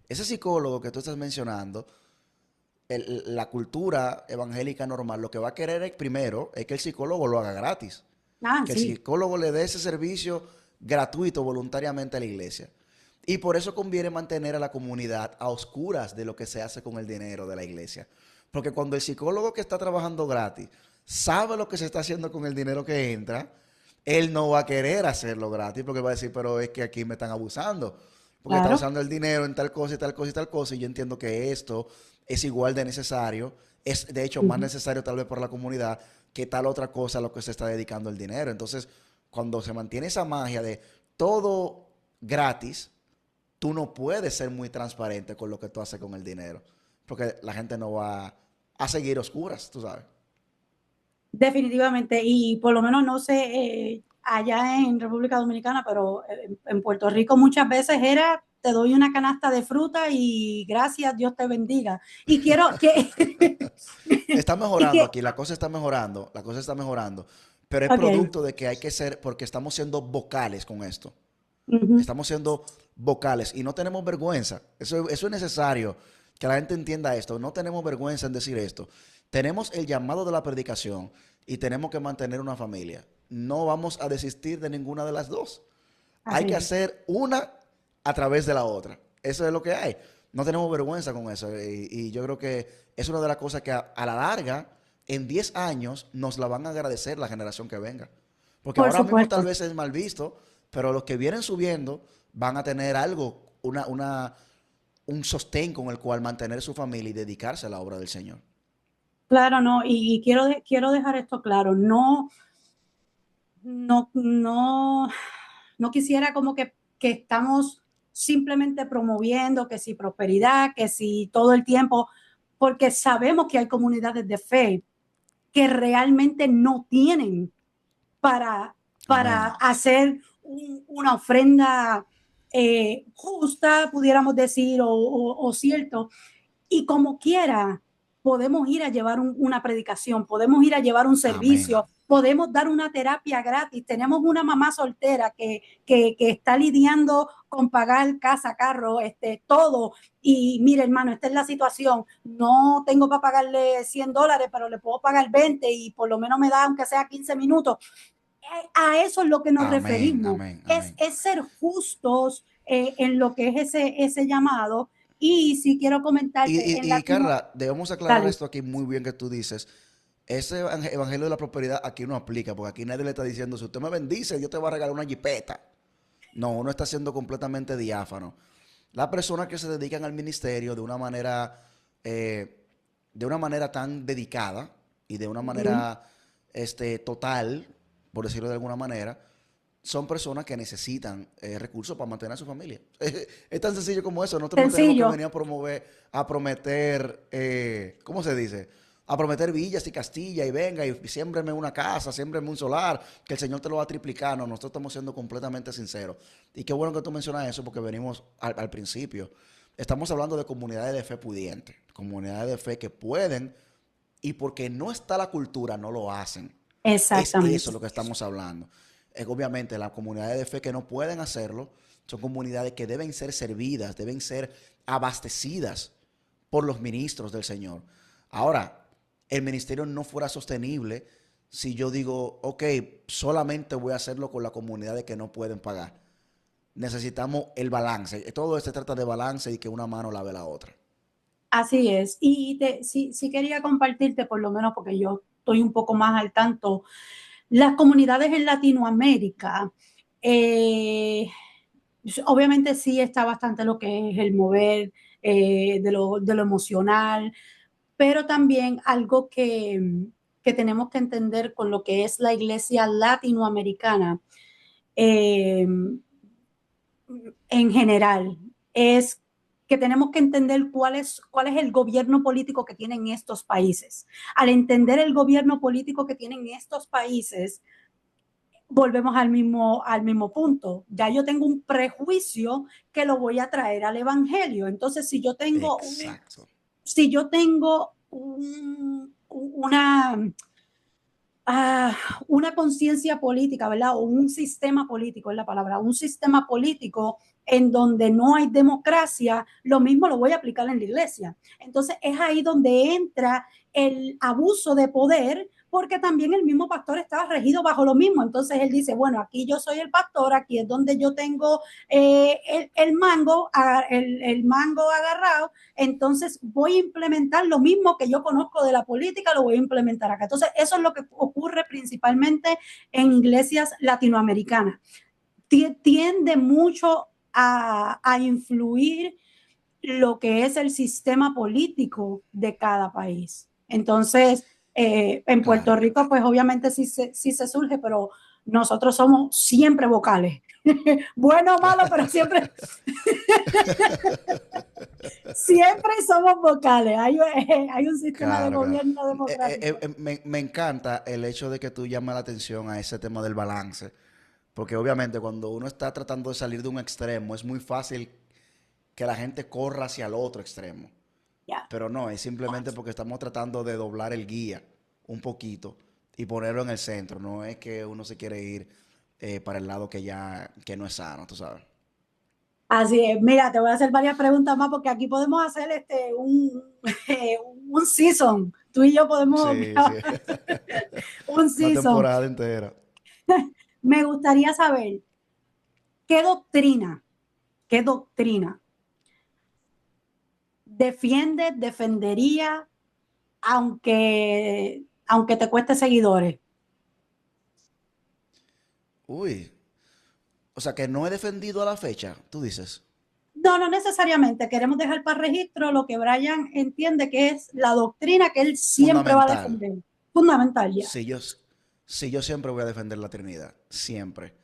Ese psicólogo que tú estás mencionando, la cultura evangélica normal, lo que va a querer es, primero es que el psicólogo lo haga gratis. Ah, Que el sí. psicólogo le dé ese servicio gratuito voluntariamente a la iglesia. Y por eso conviene mantener a la comunidad a oscuras de lo que se hace con el dinero de la iglesia. Porque cuando el psicólogo que está trabajando gratis sabe lo que se está haciendo con el dinero que entra, él no va a querer hacerlo gratis porque va a decir, pero es que aquí me están abusando. Porque está Claro. usando el dinero en tal cosa y tal cosa y tal cosa. Y yo entiendo que esto es igual de necesario. Es de hecho Uh más -huh. necesario tal vez por la comunidad que tal otra cosa a lo que se está dedicando el dinero. Entonces, cuando se mantiene esa magia de todo gratis, tú no puedes ser muy transparente con lo que tú haces con el dinero. Porque la gente no va a seguir oscuras, tú sabes. Definitivamente, y por lo menos no sé, allá en República Dominicana, pero en Puerto Rico muchas veces era, te doy una canasta de fruta y gracias, Dios te bendiga. Y quiero que... Está y mejorando que aquí, la cosa está mejorando, la cosa está mejorando. Pero es ok. producto de que hay que ser, porque estamos siendo vocales con esto. Uh -huh. Estamos siendo vocales y no tenemos vergüenza. Eso es necesario, que la gente entienda esto. No tenemos vergüenza en decir esto. Tenemos el llamado de la predicación y tenemos que mantener una familia. No vamos a desistir de ninguna de las dos. Hay Así que es. hacer una a través de la otra. Eso es lo que hay. No tenemos vergüenza con eso. Y yo creo que es una de las cosas que a la larga, en 10 años, nos la van a agradecer la generación que venga. Porque Por ahora mismo tal supuesto. vez es mal visto, pero los que vienen subiendo van a tener algo, un sostén con el cual mantener su familia y dedicarse a la obra del Señor. Claro, no, y quiero dejar esto claro, no, no, no, no quisiera como que estamos simplemente promoviendo que si prosperidad, que si todo el tiempo, porque sabemos que hay comunidades de fe que realmente no tienen para Amén. hacer una ofrenda justa, pudiéramos decir, o cierto, y como quiera, podemos ir a llevar una predicación, podemos ir a llevar un Amén. servicio, podemos dar una terapia gratis. Tenemos una mamá soltera que está lidiando con pagar casa, carro, todo. Y mire, hermano, esta es la situación. No tengo para pagarle $100, pero le puedo pagar 20 y por lo menos me da, aunque sea 15 minutos. A eso es lo que nos Amén. referimos. Amén. Amén. Es ser justos en lo que es ese llamado. Y si quiero comentarte, en Latino, Carla, debemos aclarar dale. esto aquí muy bien que tú dices. Ese evangelio de la prosperidad aquí no aplica, porque aquí nadie le está diciendo, si usted me bendice, yo te voy a regalar una jipeta. No, uno está siendo completamente diáfano. Las personas que se dedican al ministerio eh, de una manera tan dedicada y de una Uh -huh. manera total, por decirlo de alguna manera, son personas que necesitan recursos para mantener a su familia. Es tan sencillo como eso. Nosotros no tenemos que Sencillo. venir a promover, a prometer, ¿cómo se dice? A prometer villas y castillas y venga y siémbreme una casa, siémbreme un solar, que el Señor te lo va a triplicar. No, nosotros estamos siendo completamente sinceros. Y qué bueno que tú mencionas eso porque venimos al principio. Estamos hablando de comunidades de fe pudientes, comunidades de fe que pueden y porque no está la cultura, no lo hacen. Es eso Exactamente. lo que estamos hablando. Obviamente, las comunidades de fe que no pueden hacerlo son comunidades que deben ser servidas, deben ser abastecidas por los ministros del Señor. Ahora, el ministerio no fuera sostenible si yo digo, ok, solamente voy a hacerlo con las comunidades que no pueden pagar. Necesitamos el balance. Todo se trata de balance y que una mano lave la otra. Así es. Y sí quería compartirte, por lo menos porque yo estoy un poco más al tanto. Las comunidades en Latinoamérica, eh, obviamente sí está bastante lo que es el mover de lo emocional, pero también algo que tenemos que entender con lo que es la iglesia latinoamericana eh, en general es que tenemos que entender cuál es el gobierno político que tienen estos países. Al entender el gobierno político que tienen estos países, volvemos al mismo punto. Ya yo tengo un prejuicio que lo voy a traer al evangelio. Entonces, Exacto. si yo tengo ah, una conciencia política, ¿verdad? O un sistema político, es la palabra, un sistema político en donde no hay democracia, lo mismo lo voy a aplicar en la iglesia. Entonces es ahí donde entra el abuso de poder, porque también el mismo pastor estaba regido bajo lo mismo. Entonces él dice, bueno, aquí yo soy el pastor, aquí es donde yo tengo el mango agarrado, entonces voy a implementar lo mismo que yo conozco de la política, lo voy a implementar acá. Entonces, eso es lo que ocurre principalmente en iglesias latinoamericanas. Tiende mucho a influir lo que es el sistema político de cada país. Entonces, en Puerto Claro. Rico, pues obviamente sí se surge, pero nosotros somos siempre vocales. Bueno o malo, pero siempre, siempre somos vocales. Hay un sistema de Claro, claro. gobierno democrático. Me encanta el hecho de que tú llamas la atención a ese tema del balance, porque obviamente cuando uno está tratando de salir de un extremo es muy fácil que la gente corra hacia el otro extremo, Ya. pero no, es simplemente porque estamos tratando de doblar el guía un poquito y ponerlo en el centro, no es que uno se quiere ir para el lado que no es sano, tú sabes. Así es. Mira, te voy a hacer varias preguntas más porque aquí podemos hacer un season. Tú y yo podemos Sí, sí. grabar un Una season. temporada entera. Me gustaría saber qué doctrina, qué doctrina defendería, aunque te cueste seguidores. Uy, o sea que no he defendido a la fecha, tú dices. No, no necesariamente. Queremos dejar para registro lo que Brian entiende que es la doctrina que él siempre va a Fundamental. defender. Fundamental ya. Si yo, si yo siempre voy a defender la Trinidad, siempre.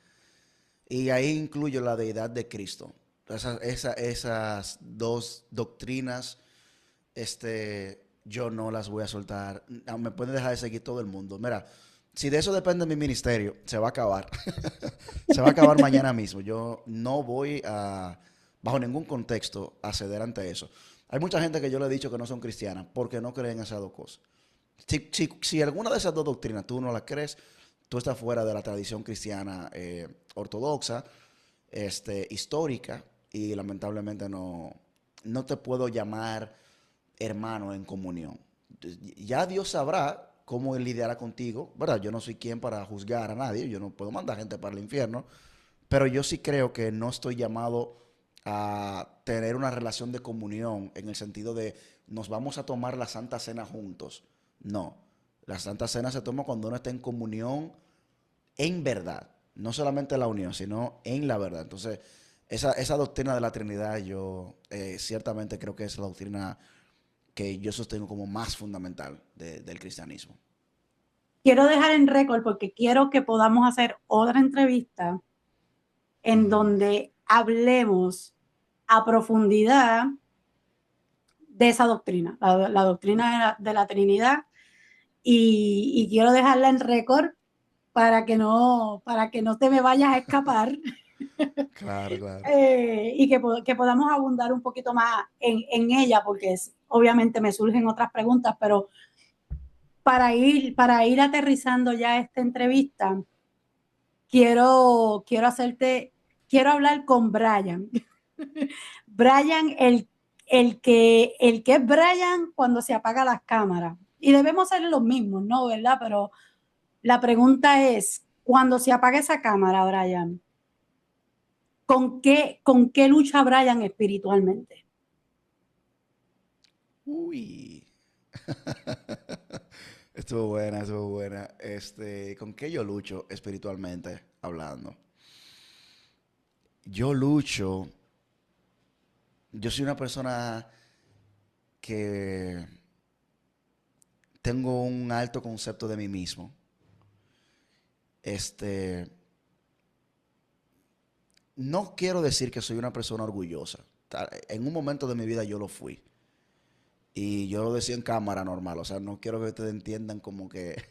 Y ahí incluyo la deidad de Cristo. Esas dos doctrinas, yo no las voy a soltar. Me puede dejar de seguir todo el mundo. Mira, si de eso depende mi ministerio, se va a acabar. Se va a acabar mañana mismo. Yo no voy a, bajo ningún contexto, a ceder ante eso. Hay mucha gente que yo le he dicho que no son cristianas porque no creen esas dos cosas. Si alguna de esas dos doctrinas tú no las crees, tú estás fuera de la tradición cristiana ortodoxa, histórica, y lamentablemente no te puedo llamar hermano en comunión. Ya Dios sabrá cómo Él lidiará contigo, ¿verdad? Yo no soy quien para juzgar a nadie, yo no puedo mandar gente para el infierno, pero yo sí creo que no estoy llamado a tener una relación de comunión en el sentido de nos vamos a tomar la Santa Cena juntos. No, la Santa Cena se toma cuando uno está en comunión en verdad, no solamente la unión, sino en la verdad. Entonces, esa doctrina de la Trinidad yo ciertamente creo que es la doctrina que yo sostengo como más fundamental del cristianismo. Quiero dejar en récord porque quiero que podamos hacer otra entrevista en Ujú. donde hablemos a profundidad de esa doctrina, la doctrina de la Trinidad, y quiero dejarla en récord para que no te me vayas a escapar Claro, claro. y que podamos abundar un poquito más en ella, porque obviamente me surgen otras preguntas, pero para ir aterrizando ya esta entrevista, quiero hablar con Brian. Brian, el que es Brian cuando se apaga las cámaras. Y debemos ser los mismos, ¿no? ¿Verdad? Pero la pregunta es, cuando se apaga esa cámara, Brian, con qué lucha Brian espiritualmente? Uy. Esto Estuvo buena, estuvo buena. ¿Con qué yo lucho espiritualmente hablando? Yo lucho, yo soy una persona que tengo un alto concepto de mí mismo. Este, no quiero decir que soy una persona orgullosa. En un momento de mi vida yo lo fui. Y yo lo decía en cámara normal. O sea, no quiero que ustedes entiendan como que,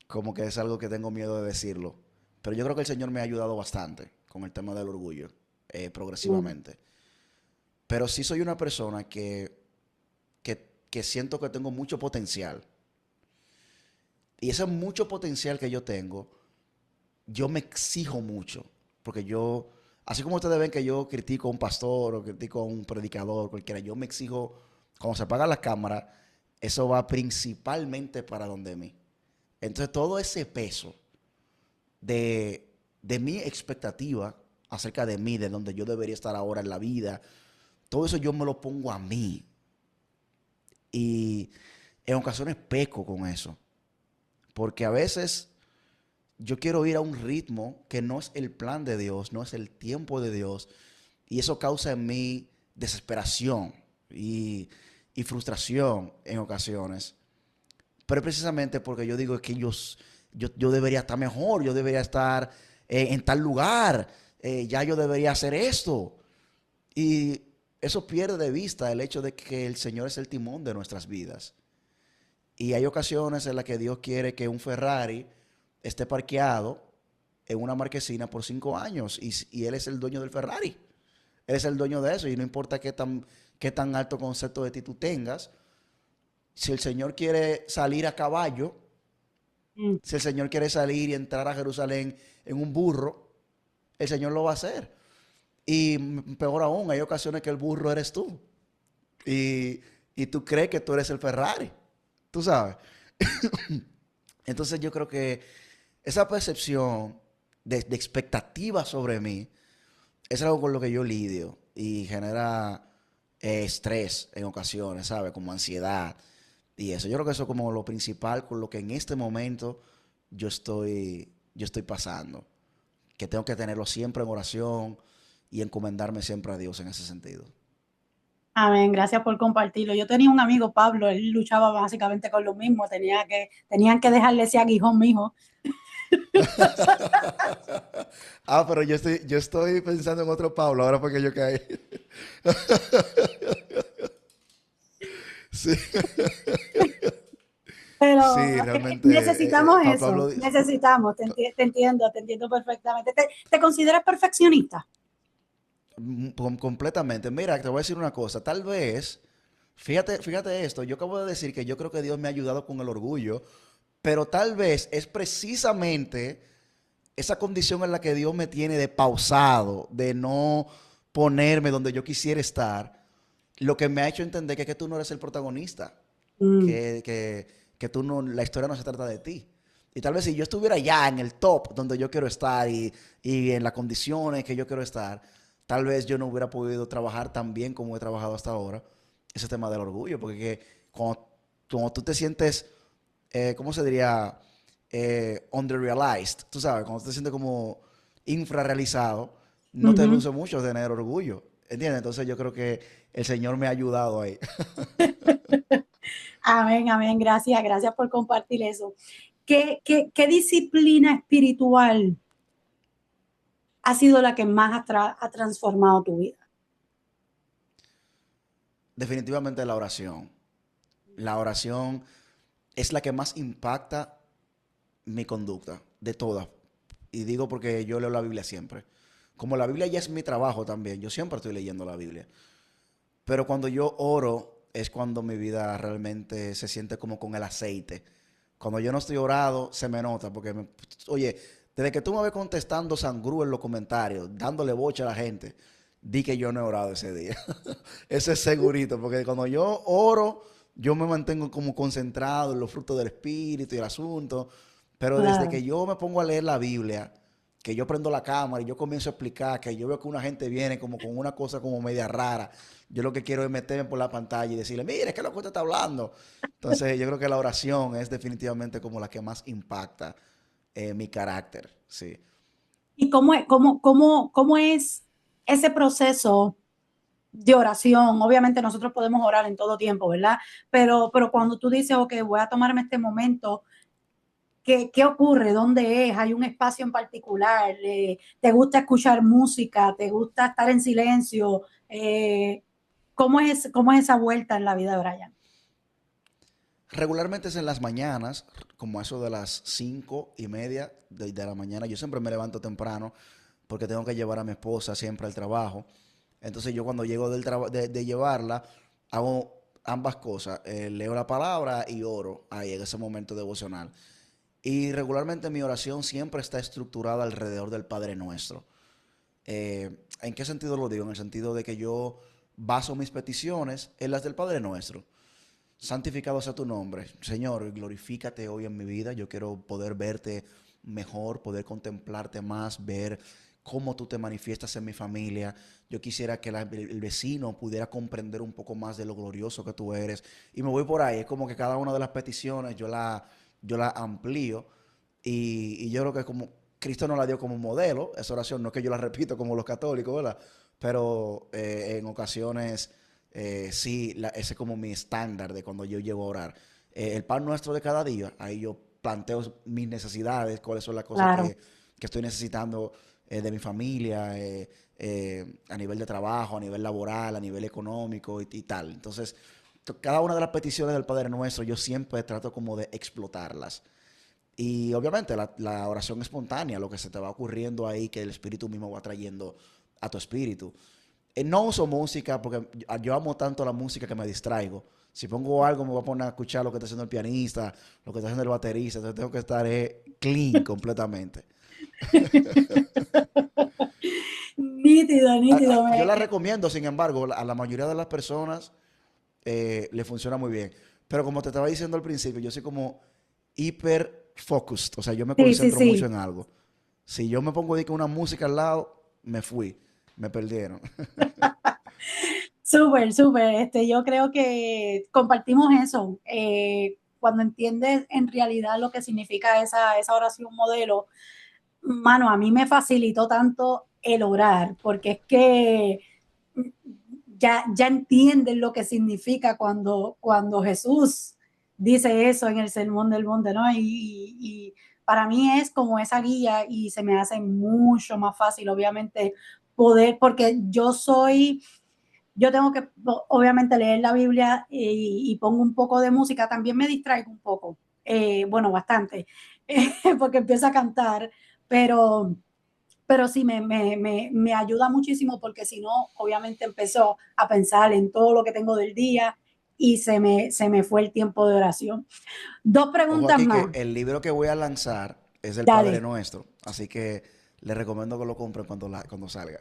como que es algo que tengo miedo de decirlo. Pero yo creo que el Señor me ha ayudado bastante con el tema del orgullo, Mm, progresivamente. Pero sí soy una persona que siento que tengo mucho potencial. Y ese mucho potencial que yo tengo, yo me exijo mucho. Porque yo, así como ustedes ven que yo critico a un pastor o critico a un predicador, cualquiera, yo me exijo, cuando se apaga la cámara, eso va principalmente para donde mí. Entonces todo ese peso de mi expectativa acerca de mí, de donde yo debería estar ahora en la vida, todo eso yo me lo pongo a mí. Y en ocasiones peco con eso. Porque a veces yo quiero ir a un ritmo que no es el plan de Dios, no es el tiempo de Dios. Y eso causa en mí desesperación y frustración en ocasiones. Pero es precisamente porque yo digo que yo debería estar mejor, yo debería estar en tal lugar, ya yo debería hacer esto. Y eso pierde de vista el hecho de que el Señor es el timón de nuestras vidas. Y hay ocasiones en las que Dios quiere que un Ferrari esté parqueado en una marquesina por 5 años y Él es el dueño del Ferrari. Él es el dueño de eso y no importa qué tan alto concepto de ti tú tengas. Si el Señor quiere salir a caballo, mm. si el Señor quiere salir y entrar a Jerusalén en un burro, el Señor lo va a hacer. Y peor aún, hay ocasiones que el burro eres tú. Y, y tú crees que tú eres el Ferrari. Tú sabes. Entonces yo creo que esa percepción de expectativa sobre mí es algo con lo que yo lidio y genera estrés en ocasiones, ¿sabes? Como ansiedad y eso. Yo creo que eso es como lo principal con lo que en este momento yo estoy pasando. Que tengo que tenerlo siempre en oración y encomendarme siempre a Dios en ese sentido. Amén, gracias por compartirlo. Yo tenía un amigo, Pablo, él luchaba básicamente con lo mismo, tenían que dejarle ese aguijón, mijo. Pero yo estoy pensando en otro Pablo, ahora porque yo caí. Sí, Pero sí, realmente necesitamos Pablo, eso, necesitamos, te entiendo perfectamente. ¿Te consideras perfeccionista? completamente. Mira, te voy a decir una cosa. Tal vez, fíjate esto, yo acabo de decir que yo creo que Dios me ha ayudado con el orgullo, pero tal vez es precisamente esa condición en la que Dios me tiene de pausado, de no ponerme donde yo quisiera estar, lo que me ha hecho entender que tú no eres el protagonista, Mm, que tú no, la historia no se trata de ti. Y tal vez si yo estuviera ya en el top donde yo quiero estar y en las condiciones que yo quiero estar, tal vez yo no hubiera podido trabajar tan bien como he trabajado hasta ahora ese tema del orgullo, porque cuando tú te sientes, ¿cómo se diría? Under-realized, tú sabes, cuando tú te sientes como infrarrealizado, no te ujú. luce mucho tener orgullo, ¿entiendes? Entonces yo creo que el Señor me ha ayudado ahí. Amén, amén, gracias, gracias por compartir eso. ¿Qué disciplina espiritual ha sido la que más ha transformado tu vida? Definitivamente la oración. La oración es la que más impacta mi conducta, de todas. Y digo porque yo leo la Biblia siempre. Como la Biblia ya es mi trabajo también, yo siempre estoy leyendo la Biblia. Pero cuando yo oro es cuando mi vida realmente se siente como con el aceite. Cuando yo no estoy orado, se me nota. Porque, oye, desde que tú me ves contestando sangrú en los comentarios, dándole bocha a la gente, di que yo no he orado ese día. Eso es segurito. Porque cuando yo oro, yo me mantengo como concentrado en los frutos del Espíritu y el asunto. Pero desde Claro. que yo me pongo a leer la Biblia, que yo prendo la cámara y yo comienzo a explicar, que yo veo que una gente viene como con una cosa como media rara, yo lo que quiero es meterme por la pantalla y decirle, mire, ¿qué es lo que usted está hablando? Entonces yo creo que la oración es definitivamente como la que más impacta mi carácter, sí. ¿Y cómo es ese proceso de oración? Obviamente nosotros podemos orar en todo tiempo, ¿verdad? Pero cuando tú dices, ok, voy a tomarme este momento, ¿qué ocurre? ¿Dónde es? ¿Hay un espacio en particular? ¿Te gusta escuchar música? ¿Te gusta estar en silencio? ¿Cómo es esa vuelta en la vida de Brian? Regularmente es en las mañanas, como eso de las 5:30 de la mañana. Yo siempre me levanto temprano porque tengo que llevar a mi esposa siempre al trabajo. Entonces yo cuando llego de llevarla, hago ambas cosas. Leo la palabra y oro ahí en ese momento devocional. Y regularmente mi oración siempre está estructurada alrededor del Padre Nuestro. ¿En qué sentido lo digo? En el sentido de que yo baso mis peticiones en las del Padre Nuestro. Santificado sea tu nombre. Señor, glorifícate hoy en mi vida. Yo quiero poder verte mejor, poder contemplarte más, ver cómo tú te manifiestas en mi familia. Yo quisiera que el vecino pudiera comprender un poco más de lo glorioso que tú eres. Y me voy por ahí. Es como que cada una de las peticiones yo la amplío. Y yo creo que como Cristo nos la dio como modelo, esa oración, no es que yo la repito como los católicos, ¿verdad? Pero en ocasiones sí, ese es como mi estándar de cuando yo llego a orar. El pan nuestro de cada día, ahí yo planteo mis necesidades, cuáles son las cosas Claro. que estoy necesitando de mi familia, a nivel de trabajo, a nivel laboral, a nivel económico y tal. Entonces, cada una de las peticiones del Padre Nuestro, yo siempre trato como de explotarlas. Y obviamente la oración espontánea, lo que se te va ocurriendo ahí, que el Espíritu mismo va trayendo a tu espíritu. No uso música porque yo amo tanto la música que me distraigo. Si pongo algo, me voy a poner a escuchar lo que está haciendo el pianista, lo que está haciendo el baterista. Entonces tengo que estar clean completamente. Nítido, nítido. Yo la recomiendo, sin embargo, a la mayoría de las personas le funciona muy bien. Pero como te estaba diciendo al principio, yo soy como hiper focused. O sea, yo me Sí, sí, concentro mucho sí. en algo. Si yo me pongo una música al lado, me fui. Me perdieron. Súper, súper. Yo creo que compartimos eso. Cuando entiendes en realidad lo que significa esa oración modelo, mano, a mí me facilitó tanto el orar, porque es que ya entienden lo que significa cuando Jesús dice eso en el Sermón del Monte, ¿no? Y para mí es como esa guía y se me hace mucho más fácil, obviamente, poder, porque yo tengo que obviamente leer la Biblia y pongo un poco de música, también me distraigo un poco, bueno, bastante, porque empiezo a cantar, pero sí me ayuda muchísimo porque si no, obviamente empezó a pensar en todo lo que tengo del día y se me fue el tiempo de oración. Dos Ojo preguntas aquí más. que el libro que voy a lanzar es del Padre Dale. Nuestro, así que les recomiendo que lo compren cuando salga.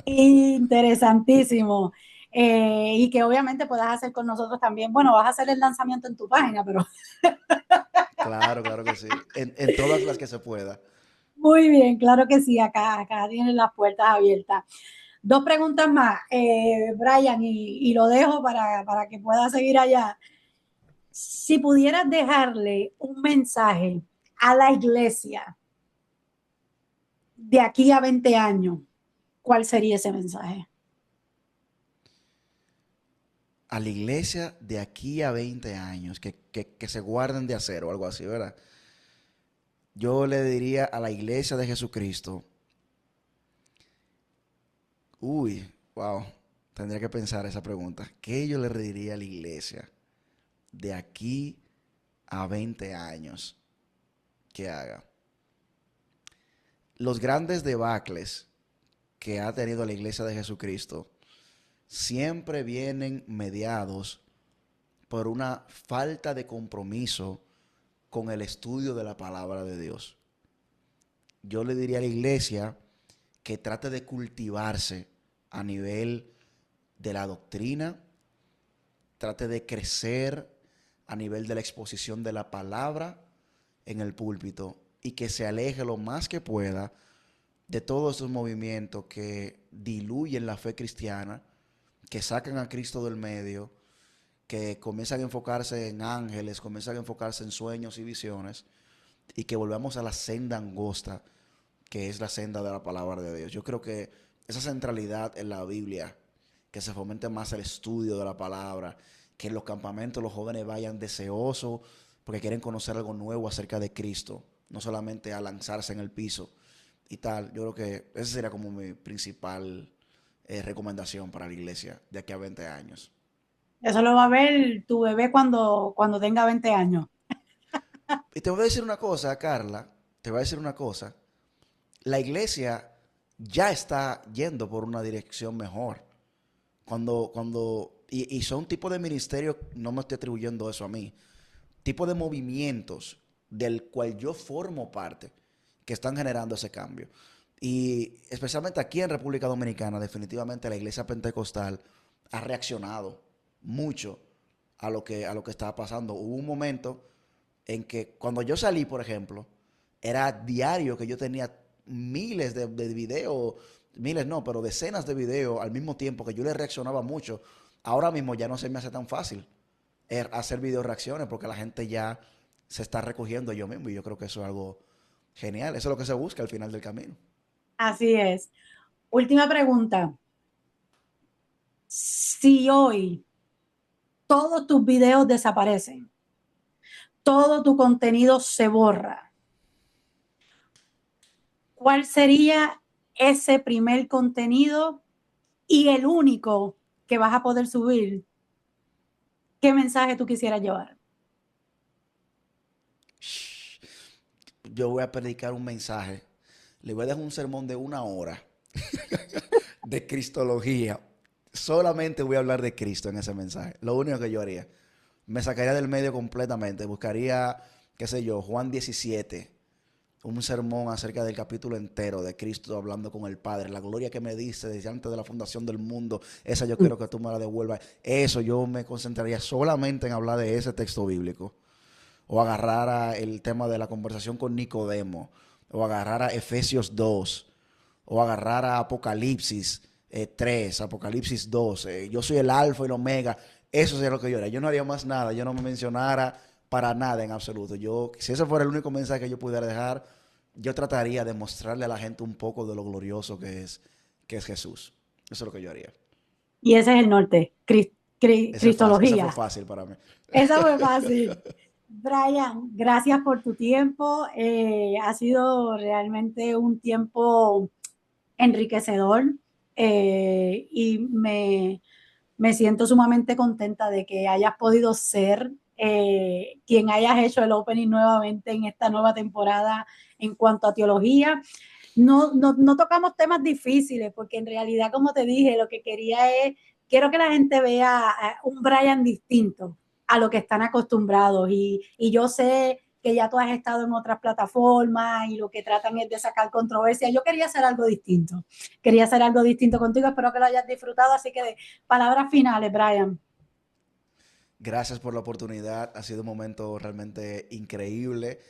Interesantísimo. Y que obviamente puedas hacer con nosotros también. Bueno, vas a hacer el lanzamiento en tu página, pero Claro, claro que sí. En todas las que se pueda. muy bien, claro que sí, acá tienen las puertas abiertas. Dos preguntas más, Brian, y lo dejo para que pueda seguir allá. Si pudieras dejarle un mensaje a la iglesia de aquí a 20 años, ¿cuál sería ese mensaje? A la iglesia de aquí a 20 años, que se guarden de hacer o algo así, ¿verdad? Yo le diría a la iglesia de Jesucristo, uy, wow, tendría que pensar esa pregunta. ¿Qué yo le diría a la iglesia de aquí a 20 años que haga? Los grandes debacles que ha tenido la iglesia de Jesucristo siempre vienen mediados por una falta de compromiso con el estudio de la palabra de Dios. Yo le diría a la iglesia que trate de cultivarse a nivel de la doctrina, trate de crecer a nivel de la exposición de la palabra en el púlpito y que se aleje lo más que pueda de todos esos movimientos que diluyen la fe cristiana, que sacan a Cristo del medio, que comienzan a enfocarse en ángeles, comienzan a enfocarse en sueños y visiones, y que volvamos a la senda angosta, que es la senda de la palabra de Dios. Yo creo que esa centralidad en la Biblia, que se fomente más el estudio de la palabra, que en los campamentos los jóvenes vayan deseosos porque quieren conocer algo nuevo acerca de Cristo, no solamente a lanzarse en el piso y tal. Yo creo que esa sería como mi principal recomendación para la iglesia de aquí a 20 años. Eso lo va a ver tu bebé cuando tenga 20 años. Y te voy a decir una cosa, Carla, te voy a decir una cosa. La iglesia ya está yendo por una dirección mejor. Y son tipos de ministerios, no me estoy atribuyendo eso a mí, tipo de movimientos del cual yo formo parte, que están generando ese cambio. Y especialmente aquí en República Dominicana, definitivamente la iglesia pentecostal ha reaccionado mucho a lo que estaba pasando. Hubo un momento en que cuando yo salí, por ejemplo, era diario que yo tenía miles de videos, miles no, pero decenas de videos al mismo tiempo que yo le reaccionaba mucho. Ahora mismo ya no se me hace tan fácil hacer video reacciones porque la gente ya se está recogiendo yo mismo y yo creo que eso es algo genial. Eso es lo que se busca al final del camino. Así es. Última pregunta. Si hoy todos tus videos desaparecen, todo tu contenido se borra, ¿cuál sería ese primer contenido y el único que vas a poder subir? ¿Qué mensaje tú quisieras llevar? Yo voy a predicar un mensaje. Le voy a dejar un sermón de 1 hora de cristología. Solamente voy a hablar de Cristo en ese mensaje. Lo único que yo haría. Me sacaría del medio completamente. Buscaría, qué sé yo, Juan 17. Un sermón acerca del capítulo entero de Cristo hablando con el Padre. La gloria que me diste desde antes de la fundación del mundo. Esa yo quiero que tú me la devuelvas. Eso yo me concentraría solamente en hablar de ese texto bíblico. O agarrar el tema de la conversación con Nicodemo. O agarrar a Efesios 2. O agarrar a Apocalipsis 3, Apocalipsis 2. Yo soy el alfa y el omega. Eso sería lo que yo haría. Yo no haría más nada. Yo no me mencionara para nada en absoluto. Yo, si ese fuera el único mensaje que yo pudiera dejar, yo trataría de mostrarle a la gente un poco de lo glorioso que es Jesús. Eso es lo que yo haría. Y ese es el norte, Ese es fácil. Ese fue cristología. fácil para mí. Esa fue fácil. Brian, gracias por tu tiempo. Ha sido realmente un tiempo enriquecedor y me siento sumamente contenta de que hayas podido ser quien hayas hecho el opening nuevamente en esta nueva temporada en cuanto a teología. No tocamos temas difíciles porque en realidad, como te dije, lo que quiero que la gente vea un Brian distinto a lo que están acostumbrados y yo sé que ya tú has estado en otras plataformas y lo que tratan es de sacar controversia. Yo quería hacer algo distinto contigo, espero que lo hayas disfrutado, así que palabras finales, Brian. Gracias por la oportunidad. Ha sido un momento realmente increíble.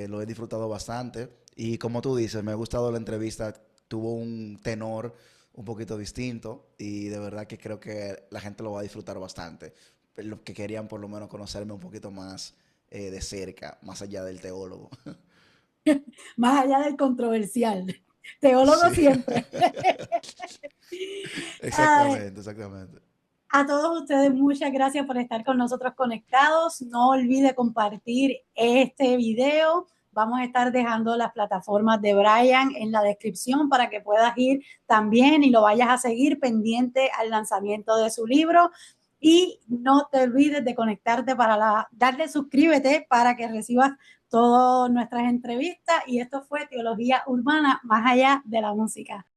Lo he disfrutado bastante. Y como tú dices, me ha gustado la entrevista. Tuvo un tenor un poquito distinto y de verdad que creo que la gente lo va a disfrutar bastante. Los que querían por lo menos conocerme un poquito más de cerca, más allá del teólogo. Más allá del controversial. Teólogo Sí. siempre. Ay, Exactamente, exactamente. a todos ustedes, muchas gracias por estar con nosotros conectados. No olvide compartir este video. Vamos a estar dejando las plataformas de Brian en la descripción para que puedas ir también y lo vayas a seguir pendiente al lanzamiento de su libro. Y no te olvides de conectarte darle suscríbete para que recibas todas nuestras entrevistas. Y esto fue Teología Urbana, más allá de la música.